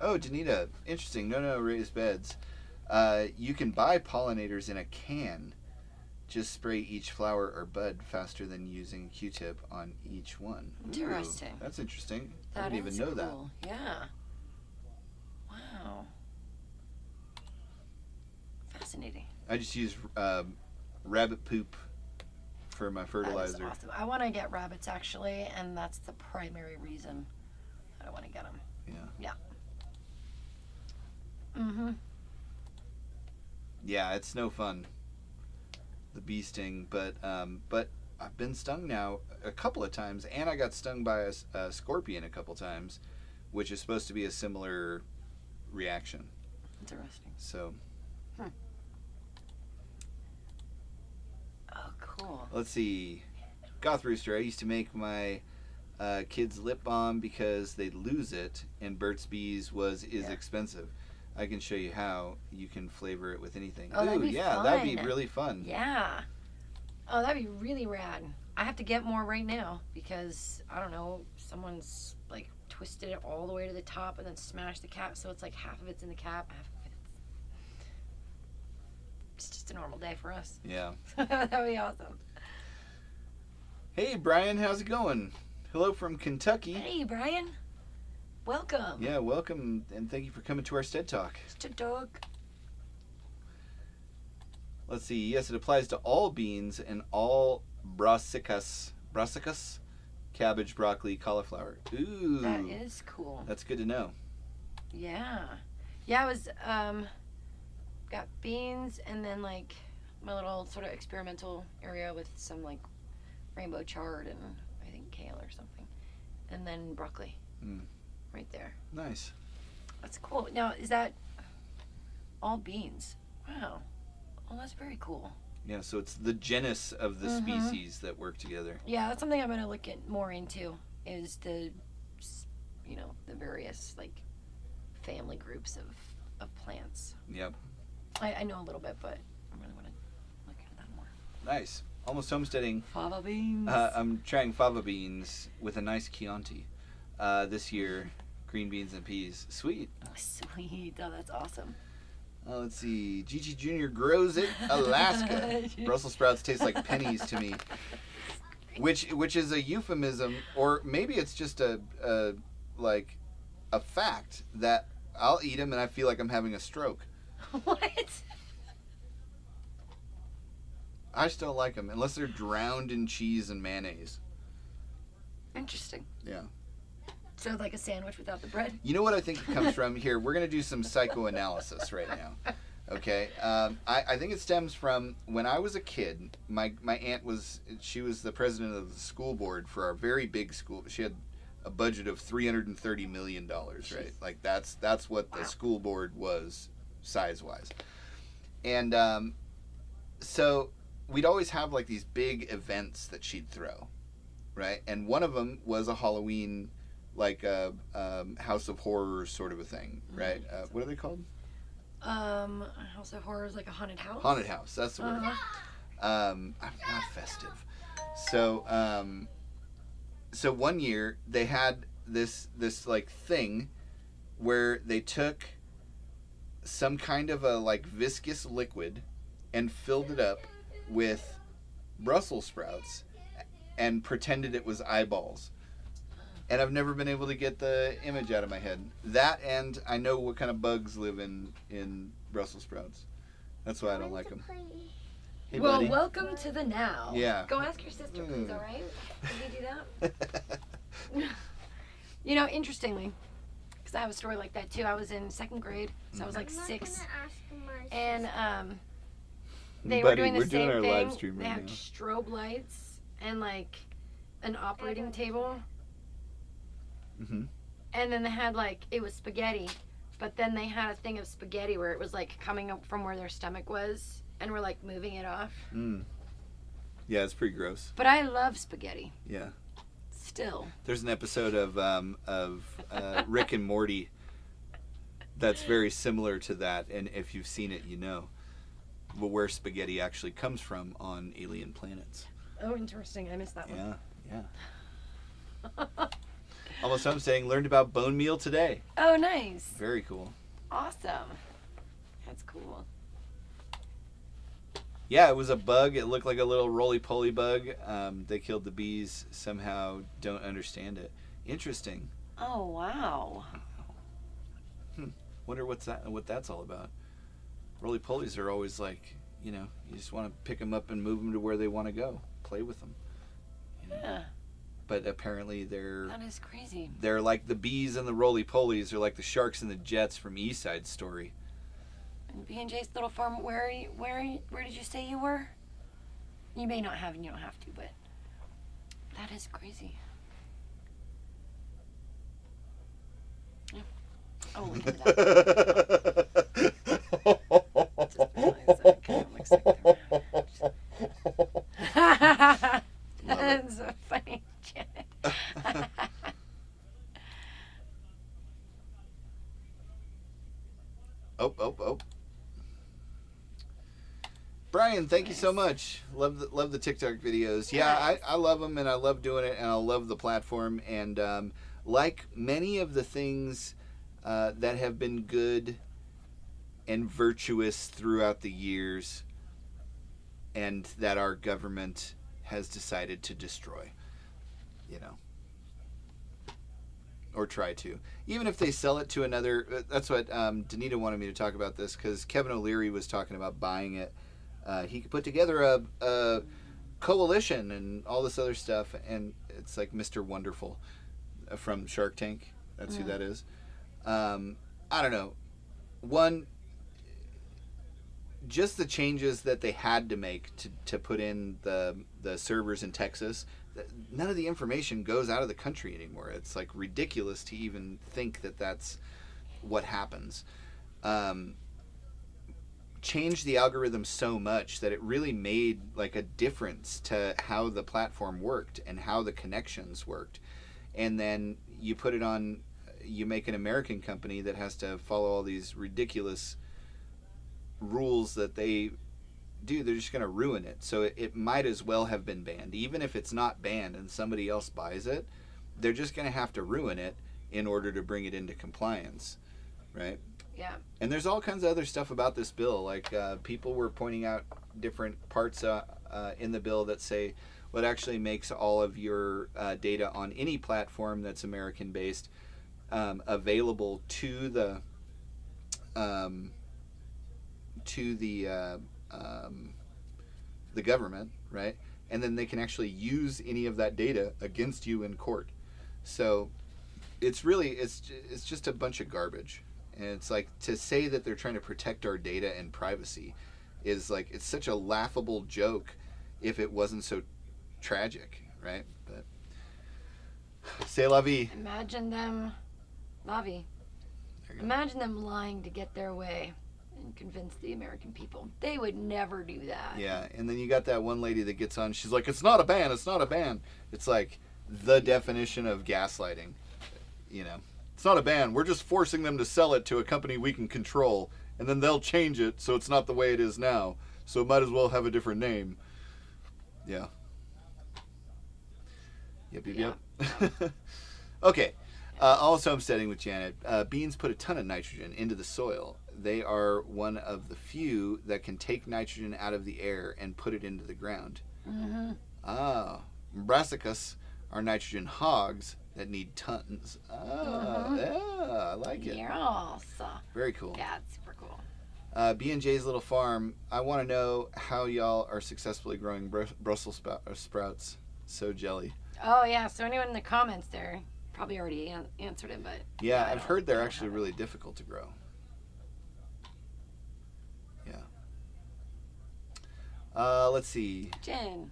oh, Danita, interesting. No, raised beds. You can buy pollinators in a can. Just spray each flower or bud faster than using a Q-tip on each one. Ooh, Interesting. that's interesting. I That didn't is even know that. cool. Yeah. Wow. Fascinating. I just use rabbit poop for my That is fertilizer. awesome. I want to get rabbits actually, and that's the primary reason I want to get them. Yeah. Mm-hmm. Yeah, it's no fun. The bee sting, but I've been stung now a couple of times, and I got stung by a scorpion a couple times, which is supposed to be a similar reaction. Interesting. So Oh, cool. let's see. Goth Rooster, I used to make my kids lip balm because they'd lose it, and Burt's Bees is Yeah. expensive. I can show you how you can flavor it with anything. Oh, that'd Ooh, be yeah, that'd be fun. really fun. Yeah. Oh, that'd be really rad. I have to get more right now because I don't know, someone's like twisted it all the way to the top and then smashed the cap, so it's like half of it's in the cap, half of it's just a normal day for us. Yeah. That'd be awesome. Hey, Brian, how's it going? Hello from Kentucky. Hey, Brian. Welcome. Yeah, welcome, and thank you for coming to our STEAD Talk. Mr. Dog. Let's see. Yes, it applies to all beans and all brassicas, cabbage, broccoli, cauliflower. Ooh. That is cool. That's good to know. Yeah. Yeah, I was, got beans and then, like, my little sort of experimental area with some, like, rainbow chard and I think kale or something. And then broccoli. Right there. Nice. That's cool. Now, is that all beans? Wow. Oh, that's very cool. Yeah, so it's the genus of the species that work together. Yeah, that's something I'm going to look at more into is the, you know, the various, like, family groups of plants. Yep. I know a little bit, but I really want to look into that more. Nice. Almost homesteading. Fava beans. I'm trying fava beans with a nice Chianti. This year, green beans and peas. Sweet. Sweet. Oh, that's awesome. Let's see. Gigi Jr. grows it, Alaska. Brussels sprouts taste like pennies to me. Which is a euphemism, or maybe it's just a fact that I'll eat them and I feel like I'm having a stroke. What? I just don't like them unless they're drowned in cheese and mayonnaise. Interesting. Yeah. So like a sandwich without the bread? You know what I think it comes from? Here, we're going to do some psychoanalysis right now. Okay? I think it stems from when I was a kid, my aunt was the president of the school board for our very big school. She had a budget of $330 million, right? Like that's what the school board was size-wise. And so we'd always have like these big events that she'd throw, right? And one of them was a Halloween, like a House of Horrors sort of a thing, right? What are they called? House of Horrors, like a haunted house? Haunted house, that's the word. I'm not festive. So so one year they had this like thing where they took some kind of a like viscous liquid and filled it up with Brussels sprouts and pretended it was eyeballs. And I've never been able to get the image out of my head. That, and I know what kind of bugs live in Brussels sprouts. That's why I don't like them. Hey, well, buddy. welcome to the now. Yeah. Go ask your sister, please, all right? Did you do that? You know, interestingly, because I have a story like that too. I was in second grade, so I was like 6. And they were Buddy, doing the we're doing same our thing. live stream They right had now. strobe lights and like an operating table. Mm-hmm. And then they had like, it was spaghetti, but then they had a thing of spaghetti where it was like coming up from where their stomach was and we're like moving it off. Yeah, it's pretty gross. But I love spaghetti. Yeah. Still. There's an episode of Rick and Morty that's very similar to that, and if you've seen it, you know. But where spaghetti actually comes from on alien planets. Oh, interesting. I missed that one. Yeah. Almost Homesteading learned about bone meal today. Oh, nice. Very cool. Awesome. That's cool. Yeah, it was a bug. It looked like a little roly-poly bug. They killed the bees. Somehow don't understand it. Interesting. Oh, wow. Wonder what that's all about. Roly-polies are always like, you know, you just want to pick them up and move them to where they want to go. Play with them. You know? Yeah. But apparently they're That is crazy. they're like the bees and the roly-polies are like the sharks and the jets from East Side Story. And B&J's little farm, where did you say you were? You may not have and you don't have to, but that is crazy. Yeah. Oh, look at that. Just realized that kind of looks like the That's so funny, Janet. Oh. Brian, thank you so much. Love the TikTok videos. Yeah, I love them and I love doing it and I love the platform. And like many of the things that have been good and virtuous throughout the years and that our government has decided to destroy, or try to. Even if they sell it to another, that's what Danita wanted me to talk about this, because Kevin O'Leary was talking about buying it. He could put together a coalition and all this other stuff, and it's like Mr. Wonderful from Shark Tank. That's who that is. I don't know. One, just the changes that they had to make to put in the servers in Texas, none of the information goes out of the country anymore. It's like ridiculous to even think that that's what happens. Changed the algorithm so much that it really made like a difference to how the platform worked and how the connections worked. And then you put it on, you make an American company that has to follow all these ridiculous rules that they do. They're just going to ruin it. So it might as well have been banned. Even if it's not banned and somebody else buys it, they're just going to have to ruin it in order to bring it into compliance, right? Yeah. And there's all kinds of other stuff about this bill. Like people were pointing out different parts in the bill that say what actually makes all of your data on any platform that's American-based available to the government, right? And then they can actually use any of that data against you in court. So it's really it's just a bunch of garbage. And it's like, to say that they're trying to protect our data and privacy is like, it's such a laughable joke if it wasn't so tragic, right? But c'est la vie. Imagine them, Lavi. Imagine them lying to get their way and convince the American people. They would never do that. Yeah, and then you got that one lady that gets on, she's like, it's not a ban, it's not a ban. It's like the definition of gaslighting, It's not a ban, we're just forcing them to sell it to a company we can control, and then they'll change it so it's not the way it is now. So it might as well have a different name. Yeah. Yep. Okay. Also homesteading with Janet. Beans put a ton of nitrogen into the soil. They are one of the few that can take nitrogen out of the air and put it into the ground. Brassicas are nitrogen hogs that need tons. Yeah, I like it. Yes. Very cool. Yeah, it's super cool. B&J's Little Farm. I want to know how y'all are successfully growing Brussels sprouts. So jelly. Oh, yeah. So anyone in the comments there probably already answered it, but... Yeah, I've heard they're actually really difficult to grow. Yeah. Let's see. Jen,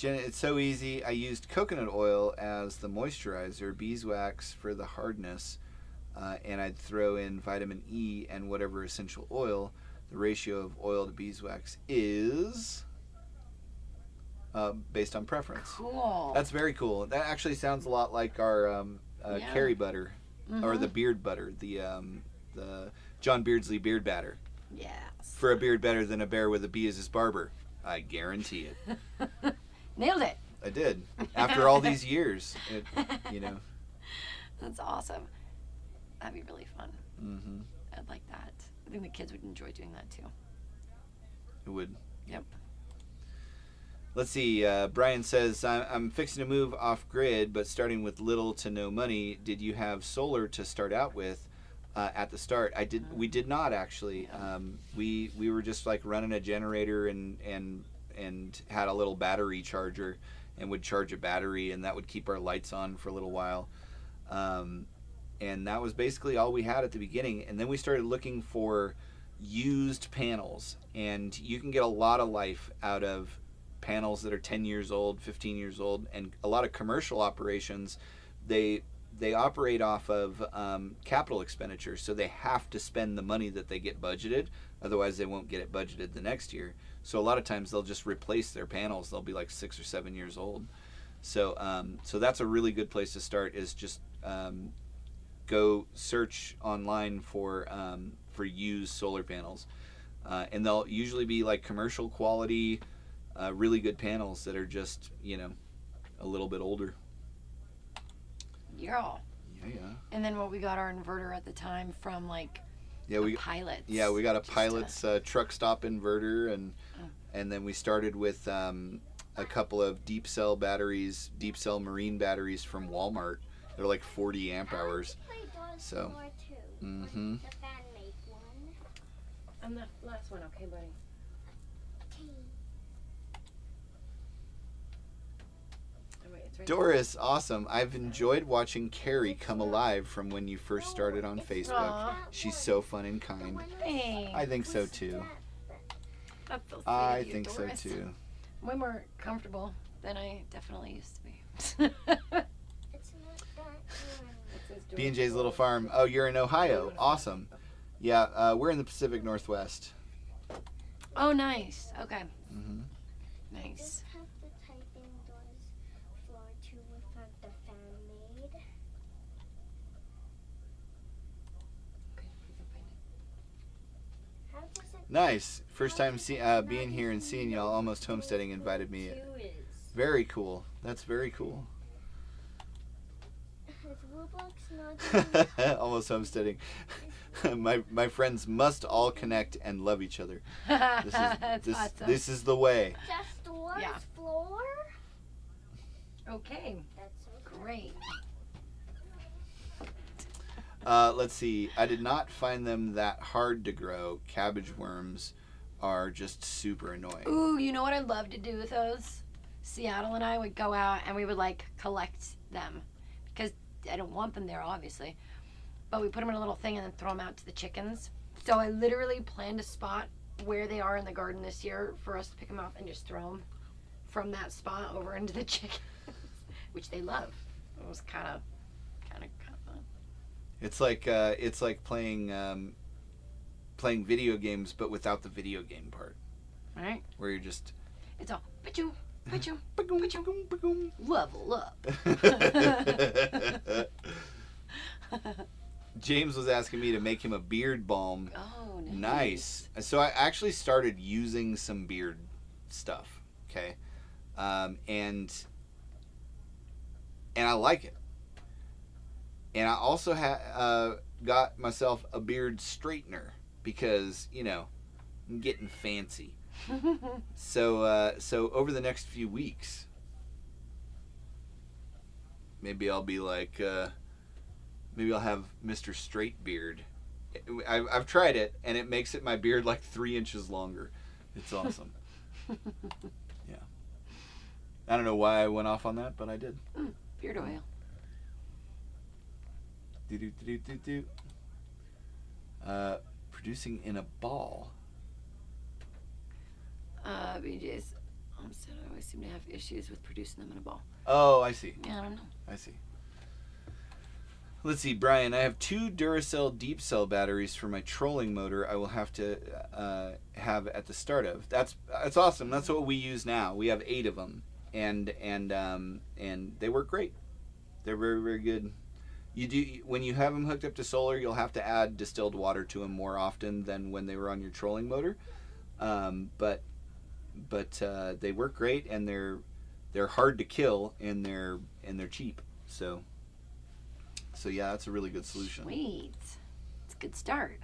it's so easy. I used coconut oil as the moisturizer, beeswax for the hardness, and I'd throw in vitamin E and whatever essential oil. The ratio of oil to beeswax is based on preference. cool. That's very cool. That actually sounds a lot like our curry butter, or the beard butter, the John Beardsley beard batter. Yes. For a beard better than a bear with a bee as his barber. I guarantee it. Nailed it. I did. After all these years, That's awesome. That'd be really fun. Mm-hmm. I'd like that. I think the kids would enjoy doing that too. It would. Yep. Let's see. Brian says, I'm fixing to move off grid, but starting with little to no money. Did you have solar to start out with at the start? We did not actually. We were just like running a generator and had a little battery charger and would charge a battery, and that would keep our lights on for a little while. And that was basically all we had at the beginning. And then we started looking for used panels, and you can get a lot of life out of panels that are 10 years old, 15 years old, and a lot of commercial operations, they operate off of capital expenditures, so they have to spend the money that they get budgeted, otherwise they won't get it budgeted the next year. So a lot of times they'll just replace their panels. They'll be like 6 or 7 years old. So so that's a really good place to start, is just go search online for used solar panels, and they'll usually be like commercial quality, really good panels that are just a little bit older. Yeah. Yeah. And then we got our inverter at the time from like we Pilots. Yeah, we got a Pilot's truck stop inverter, and then we started with a couple of deep cell marine batteries from Walmart. They're like 40 amp hours. So, mm-hmm. The fan make one. And the last one, okay, buddy. Oh, wait, it's right Doris, awesome. I've enjoyed watching Carrie come alive from when you first started on Facebook. Aw. She's so fun and kind. Thanks. I think so too. That's so sweet I of you, think so Doris. too. Way more comfortable than I definitely used to be. It's not that one. B&J's Little Farm. Oh, you're in Ohio. Awesome. Yeah, we're in the Pacific Northwest. Oh, nice. Okay. Mm-hmm. Nice. Just have to type in those floor two without the fan made. How does it Nice. First time being here and seeing y'all. Almost Homesteading invited me. two is? Very cool. That's very cool. Is Roblox not Almost Homesteading. my friends must all connect and love each other. That's awesome. This is the way. just the worst Yeah. floor? Okay. That's so cool. Great. Let's see. I did not find them that hard to grow. Cabbage worms are just super annoying. Ooh, you know what I'd love to do with those? Seattle and I would go out and we would like collect them because I don't want them there, obviously. But we put them in a little thing and then throw them out to the chickens. So I literally planned a spot where they are in the garden this year for us to pick them up and just throw them from that spot over into the chickens, which they love. It was kind of fun. It's like playing video games, but without the video game part, Right? where you're just It's all pachoo, pachoo, pachoo. Level up. James was asking me to make him a beard balm. Oh, Nice. So I actually started using some beard stuff. Okay, and I like it. And I also got myself a beard straightener because I'm getting fancy. So over the next few weeks, maybe I'll be like, maybe I'll have Mr. Straight Beard. I've tried it, and it makes my beard like 3 inches longer. It's awesome. Yeah. I don't know why I went off on that, but I did. Beard oil. Producing in a ball. BJ's Homestead always seem to have issues with producing them in a ball. Oh, I see. Yeah, I don't know. I see. Let's see, Brian. I have 2 Duracell deep cell batteries for my trolling motor. I will have to have at the start of. That's awesome. That's what we use now. We have 8 of them, and they work great. They're very, very good. When you have them hooked up to solar, you'll have to add distilled water to them more often than when they were on your trolling motor. But they work great, and they're hard to kill, and they're cheap. So yeah, that's a really good solution. Sweet. It's a good start.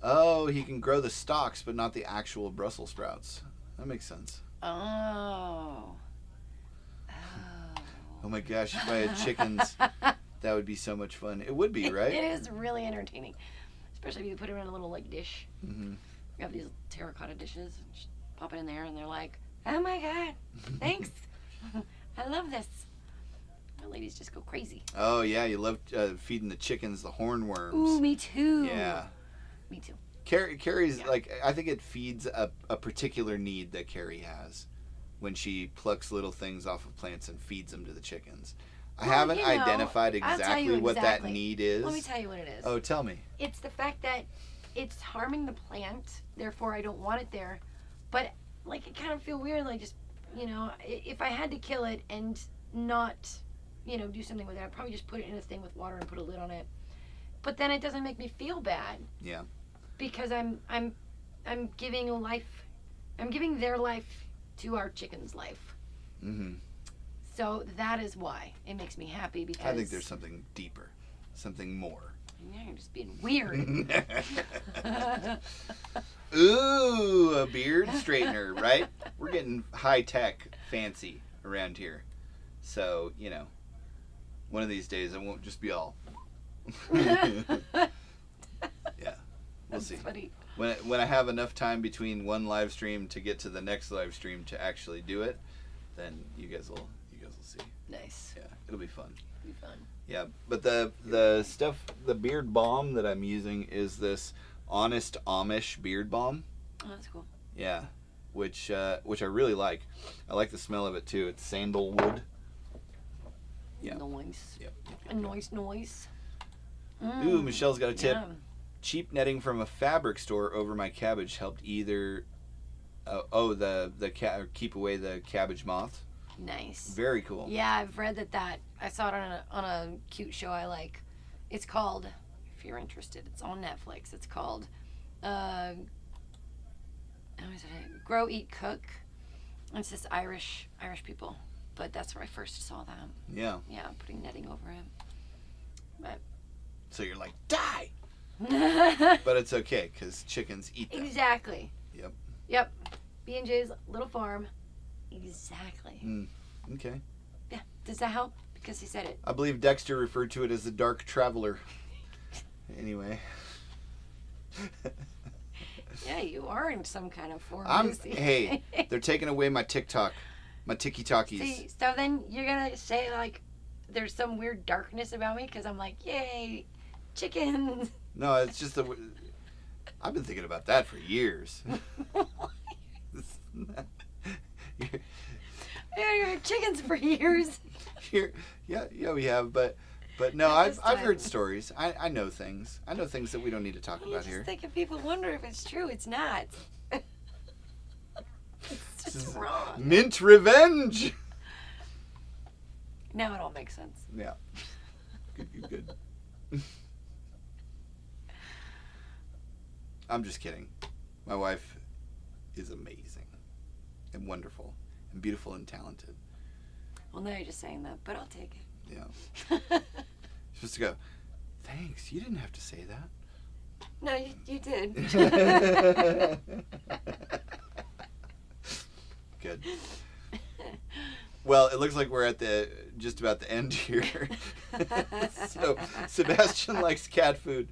Oh, he can grow the stalks, but not the actual Brussels sprouts. That makes sense. Oh. Oh my gosh, if I had chickens, that would be so much fun. It would be, right? It is really entertaining, especially if you put it in a little like dish. Mm-hmm. We have these terracotta dishes. And just pop it in there, and they're like, "Oh my god, thanks! I love this." The ladies just go crazy. Oh yeah, you love feeding the chickens the hornworms. Ooh, me too. Yeah. Me too. Carrie's Yeah. like, I think it feeds a particular need that Carrie has when she plucks little things off of plants and feeds them to the chickens. I Well, haven't you know, identified I'll tell you exactly what that exactly. need is. Let me tell you what it is. Oh, tell me. It's the fact that it's harming the plant, therefore I don't want it there. But like, it kind of feel weird, like just, if I had to kill it and not, do something with it, I'd probably just put it in a thing with water and put a lid on it. But then it doesn't make me feel bad. Yeah. Because I'm giving life, I'm giving their life to our chicken's life. Mm-hmm. So that is why it makes me happy, because I think there's something deeper. something more. Yeah, you're just being weird. Ooh, a beard straightener, right? We're getting high tech, fancy around here. So, you know, one of these days it won't just be all. Yeah, we'll see. Funny. When I have enough time between one live stream to get to the next live stream to actually do it, then you guys will see. Nice. Yeah, it'll be fun. Be fun. Yeah, but the stuff, the beard balm that I'm using is this Honest Amish beard balm. Oh, that's cool. Yeah, which I really like. I like the smell of it too. It's sandalwood. Yeah. Noise. Yep. A noise. Ooh, Michelle's got a tip. Yeah. Cheap netting from a fabric store over my cabbage helped either. Keep away the cabbage moth. Nice. Very cool. Yeah, I've read that. I saw it on a cute show I like. It's called, if you're interested, it's on Netflix. It's called Grow, Eat, Cook. And it's this Irish people. But that's where I first saw that. Yeah. Yeah, putting netting over it. But So you're like, die! But it's okay, because chickens eat them. exactly. Yep. B&J's little farm. Exactly. Okay. Yeah. Does that help? Because he said it. I believe Dexter referred to it as the Dark Traveler. Anyway. Yeah, you are in some kind of form. Hey, they're taking away my TikTok. My tiki-talkies. See, so then you're going to say, like, there's some weird darkness about me because I'm like, yay, chickens. No, it's just I've been thinking about that for years. Yeah, you had chickens for years. Yeah, we have, but no, I've heard stories. I know things. I know things that we don't need to talk You about just here. think if people wonder if it's true, it's not. It's just wrong. Mint revenge. Now it all makes sense. Yeah. Good. I'm just kidding. My wife is amazing and wonderful and beautiful and talented. Well, now you're just saying that, but I'll take it. Yeah. You're supposed to go, thanks, you didn't have to say that. No, you did. Good. Well, it looks like we're at just about the end here. So Sebastian likes cat food.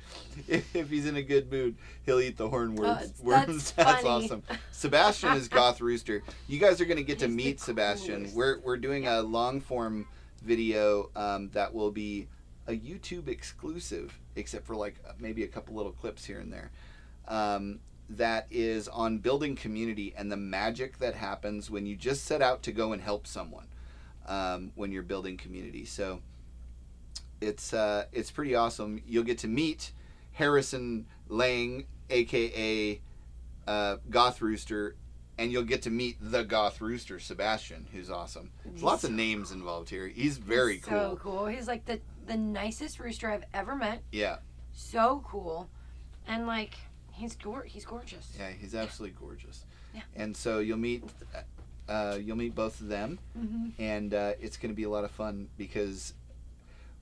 If he's in a good mood, he'll eat the hornworms. That's That's funny. awesome. Sebastian is Goth Rooster. You guys are going to get to He's the meet Sebastian. coolest. We're doing a long form video that will be a YouTube exclusive, except for like maybe a couple little clips here and there. That is on building community and the magic that happens when you just set out to go and help someone when you're building community. So it's pretty awesome. You'll get to meet Harrison Lang, aka Goth Rooster, and you'll get to meet the Goth Rooster, Sebastian, who's awesome. There's lots of names involved here. He's very cool. So cool. He's like the nicest rooster I've ever met. Yeah. So cool. And like he's gorgeous. Yeah, he's absolutely gorgeous. Yeah. And so you'll meet both of them, and it's going to be a lot of fun because.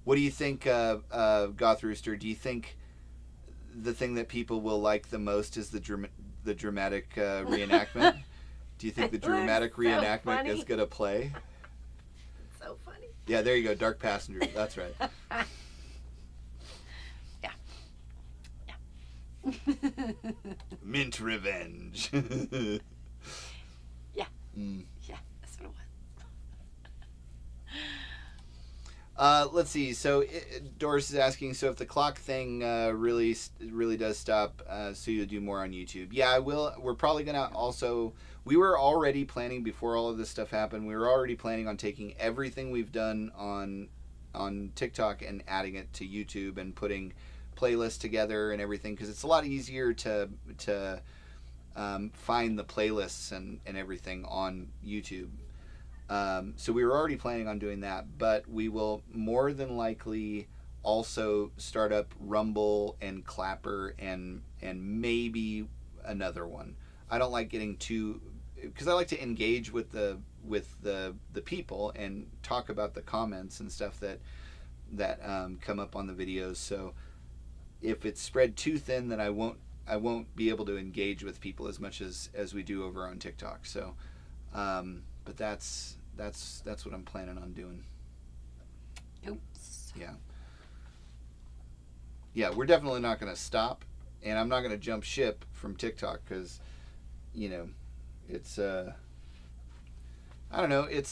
What do you think, Goth Rooster? Do you think the thing that people will like the most is the dramatic reenactment? Do you think the dramatic so reenactment funny. is going to play? So funny. Yeah, there you go. Dark Passenger. That's right. Yeah. Mint revenge. Yeah. Mm. Yeah, that's what it was. Let's see. So Doris is asking, so if the clock thing really does stop, so you'll do more on YouTube. Yeah, I will. We're probably going to also, we were already planning before all of this stuff happened, we were already planning on taking everything we've done on TikTok and adding it to YouTube and putting playlists together and everything, because it's a lot easier to find the playlists and everything on YouTube. So we were already planning on doing that, but we will more than likely also start up Rumble and Clapper and maybe another one. I don't like getting too, because I like to engage with the people and talk about the comments and stuff that that come up on the videos. So if it's spread too thin, then I won't be able to engage with people as much as we do over on TikTok. So, but that's what I'm planning on doing. Oops. Yeah, we're definitely not going to stop, and I'm not going to jump ship from TikTok because, you know, it's I don't know, it's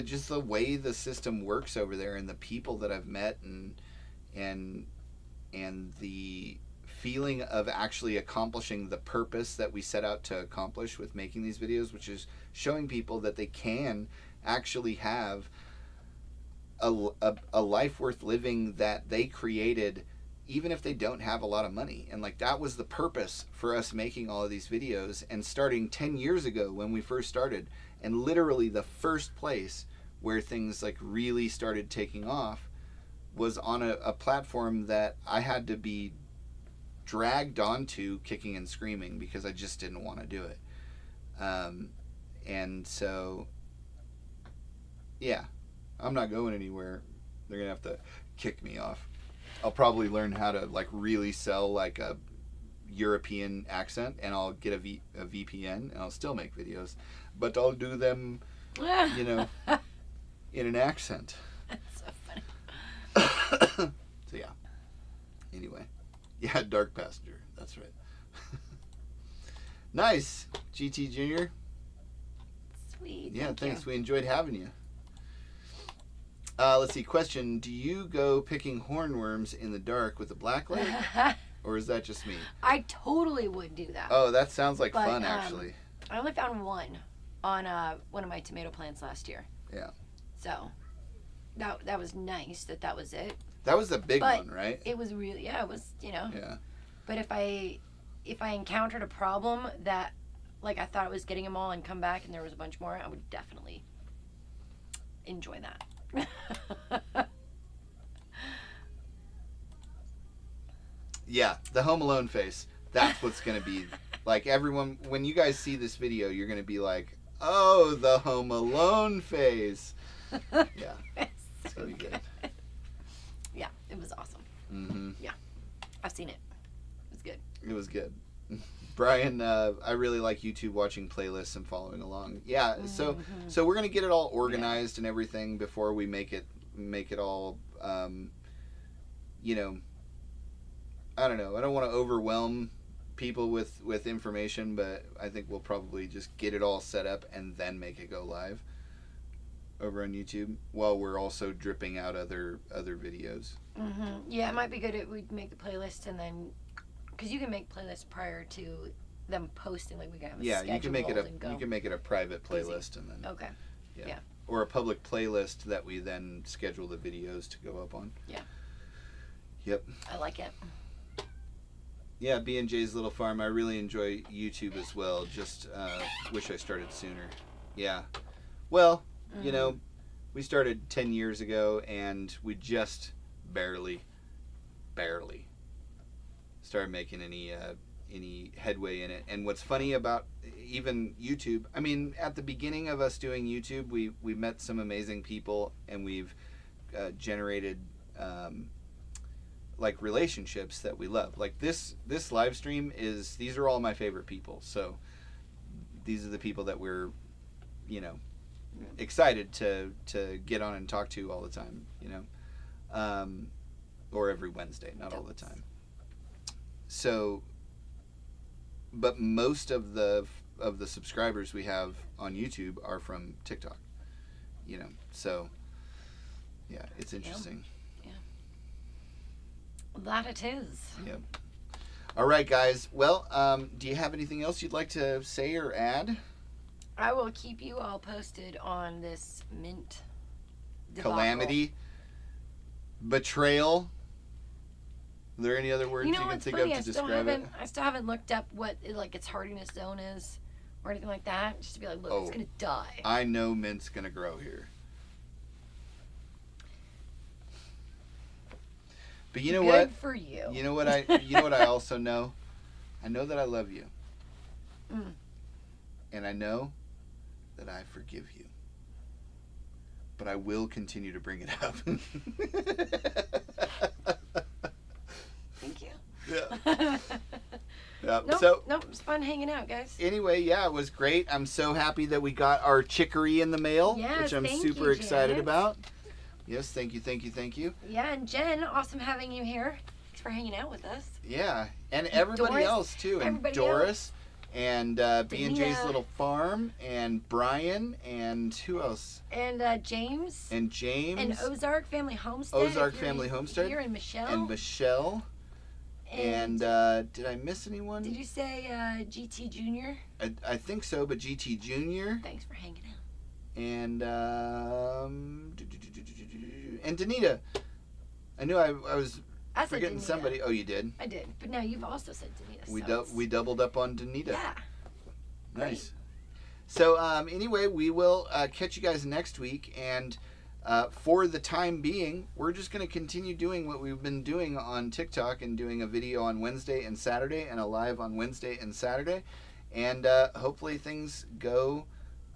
just the way the system works over there, and the people that I've met, and the feeling of actually accomplishing the purpose that we set out to accomplish with making these videos, which is showing people that they can actually have a life worth living that they created, even if they don't have a lot of money. And like, that was the purpose for us making all of these videos, and starting 10 years ago when we first started. And literally the first place where things like really started taking off was on a platform that I had to be dragged onto kicking and screaming because I just didn't want to do it. And so, yeah, I'm not going anywhere. They're going to have to kick me off. I'll probably learn how to like really sell like a European accent, and I'll get a VPN, and I'll still make videos, but I'll do them, you know, in an accent. That's so funny. So yeah. Anyway, yeah, Dark Passenger. That's right. Nice, GT Junior. Sweet. Yeah, Thank thanks. you. We enjoyed having you. Let's see. Question: do you go picking hornworms in the dark with a black light, or is that just me? I totally would do that. Oh, that sounds like But, fun, actually. I only found one on one of my tomato plants last year. Yeah. So that was nice that was it. That was the big But one, right? It was really, it was, Yeah. But if I encountered a problem that, like, I thought I was getting them all and come back and there was a bunch more, I would definitely enjoy that. Yeah, the Home Alone face. That's what's going to be. Like, everyone, when you guys see this video, you're going to be like, oh, the Home Alone face. Yeah. It's going to be good. Yeah, it was awesome. Mm-hmm. Yeah, I've seen it. It was good. It was good. Brian, I really like YouTube watching playlists and following along. Yeah, so we're going to get it all organized and everything before we make it all, you know, I don't know. I don't want to overwhelm people with information, but I think we'll probably just get it all set up and then make it go live over on YouTube while we're also dripping out other videos. Yeah, it might be good if we make the playlist and then, because you can make playlists prior to them posting. Like, we can have a schedule. You can make it a private playlist. Easy. And then okay. Yeah. Or a public playlist that we then schedule the videos to go up on. Yeah. Yep. I like it. Yeah, B&J's Little Farm. I really enjoy YouTube as well. Just wish I started sooner. Yeah. Well, you know, we started 10 years ago, and we just barely started making any headway in it. And what's funny about even YouTube, I mean, at the beginning of us doing YouTube, we met some amazing people, and we've generated like relationships that we love. Like this live stream these are all my favorite people. So these are the people that we're, you know, excited to get on and talk to all the time, you know, or every Wednesday, not all the time. So, but most of the subscribers we have on YouTube are from TikTok, you know. So yeah, it's interesting. That it is. Yep. All right, guys. Well, do you have anything else you'd like to say or add? I will keep you all posted on this mint debacle. Calamity, betrayal. Are there any other words you can think of to describe it? I still haven't looked up what like its hardiness zone is or anything like that. Just to be like, look, it's gonna die. I know mint's gonna grow here. But you know what? Good for you. You know what I also know? I know that I love you. And I know that I forgive you. but I will continue to bring it up. Thank you. Yeah. Yeah. Nope, it's fun hanging out, guys. Anyway, yeah, it was great. I'm so happy that we got our chicory in the mail, Yes, which I'm thank super you, excited Janet. about. Yes, thank you. Yeah, and Jen, awesome having you here. Thanks for hanging out with us. Yeah, and everybody Doris, else too, and everybody Doris, and B&J's Danita. Little Farm, and Brian, and who else? And James. And James. And Ozark Family Homestead. Ozark if you're Family in Homestead. Here, and Michelle. And Michelle. And did I miss anyone? Did you say GT Junior? I think so, but GT Junior. Thanks for hanging out. And Danita. I knew I was I said forgetting Danita. somebody. Oh, you did? I did, but now you've also said Danita. We doubled up on Danita. Yeah. Nice. So anyway, we will catch you guys next week, and for the time being, we're just going to continue doing what we've been doing on TikTok and doing a video on Wednesday and Saturday and a live on Wednesday and Saturday, and hopefully things go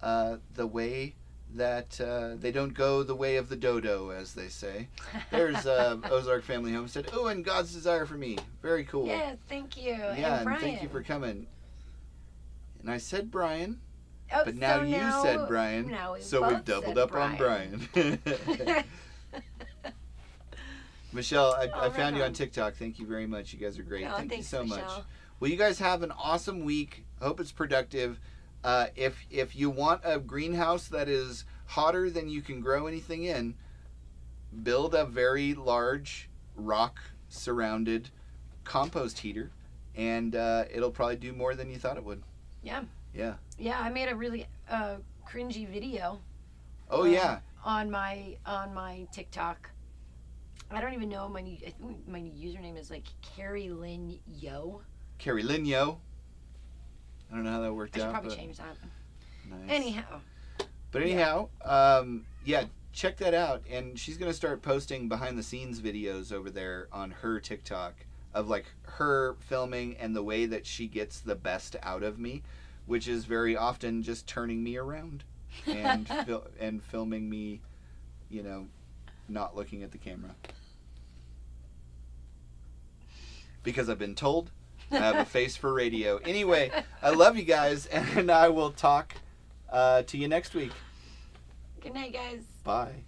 the way that they don't go the way of the dodo, as they say. There's Ozark Family Homestead. Oh, and God's Desire for Me. Very cool. Yeah, thank you. Yeah, and Brian. thank you for coming. And I said Brian. Oh, But now so you said Brian, now so both we've doubled said up on Brian. Michelle, I found you on TikTok. Thank you very much. You guys are great. Oh, Thank you thanks, so much. Michelle. Well, you guys have an awesome week. Hope it's productive. If you want a greenhouse that is hotter than you can grow anything in, build a very large rock-surrounded compost heater, and it'll probably do more than you thought it would. Yeah. Yeah. Yeah, I made a really cringy video. Oh, yeah. On my TikTok. I don't even know I think my username is like Carrie Lynn Yo. Carrie Lynn Yo. I don't know how that worked I should out. probably but change that. nice. Anyhow. But anyhow, yeah, check that out. And she's going to start posting behind the scenes videos over there on her TikTok of like her filming and the way that she gets the best out of me, which is very often just turning me around and and filming me, not looking at the camera. Because I've been told I have a face for radio. Anyway, I love you guys, and I will talk to you next week. Good night, guys. Bye.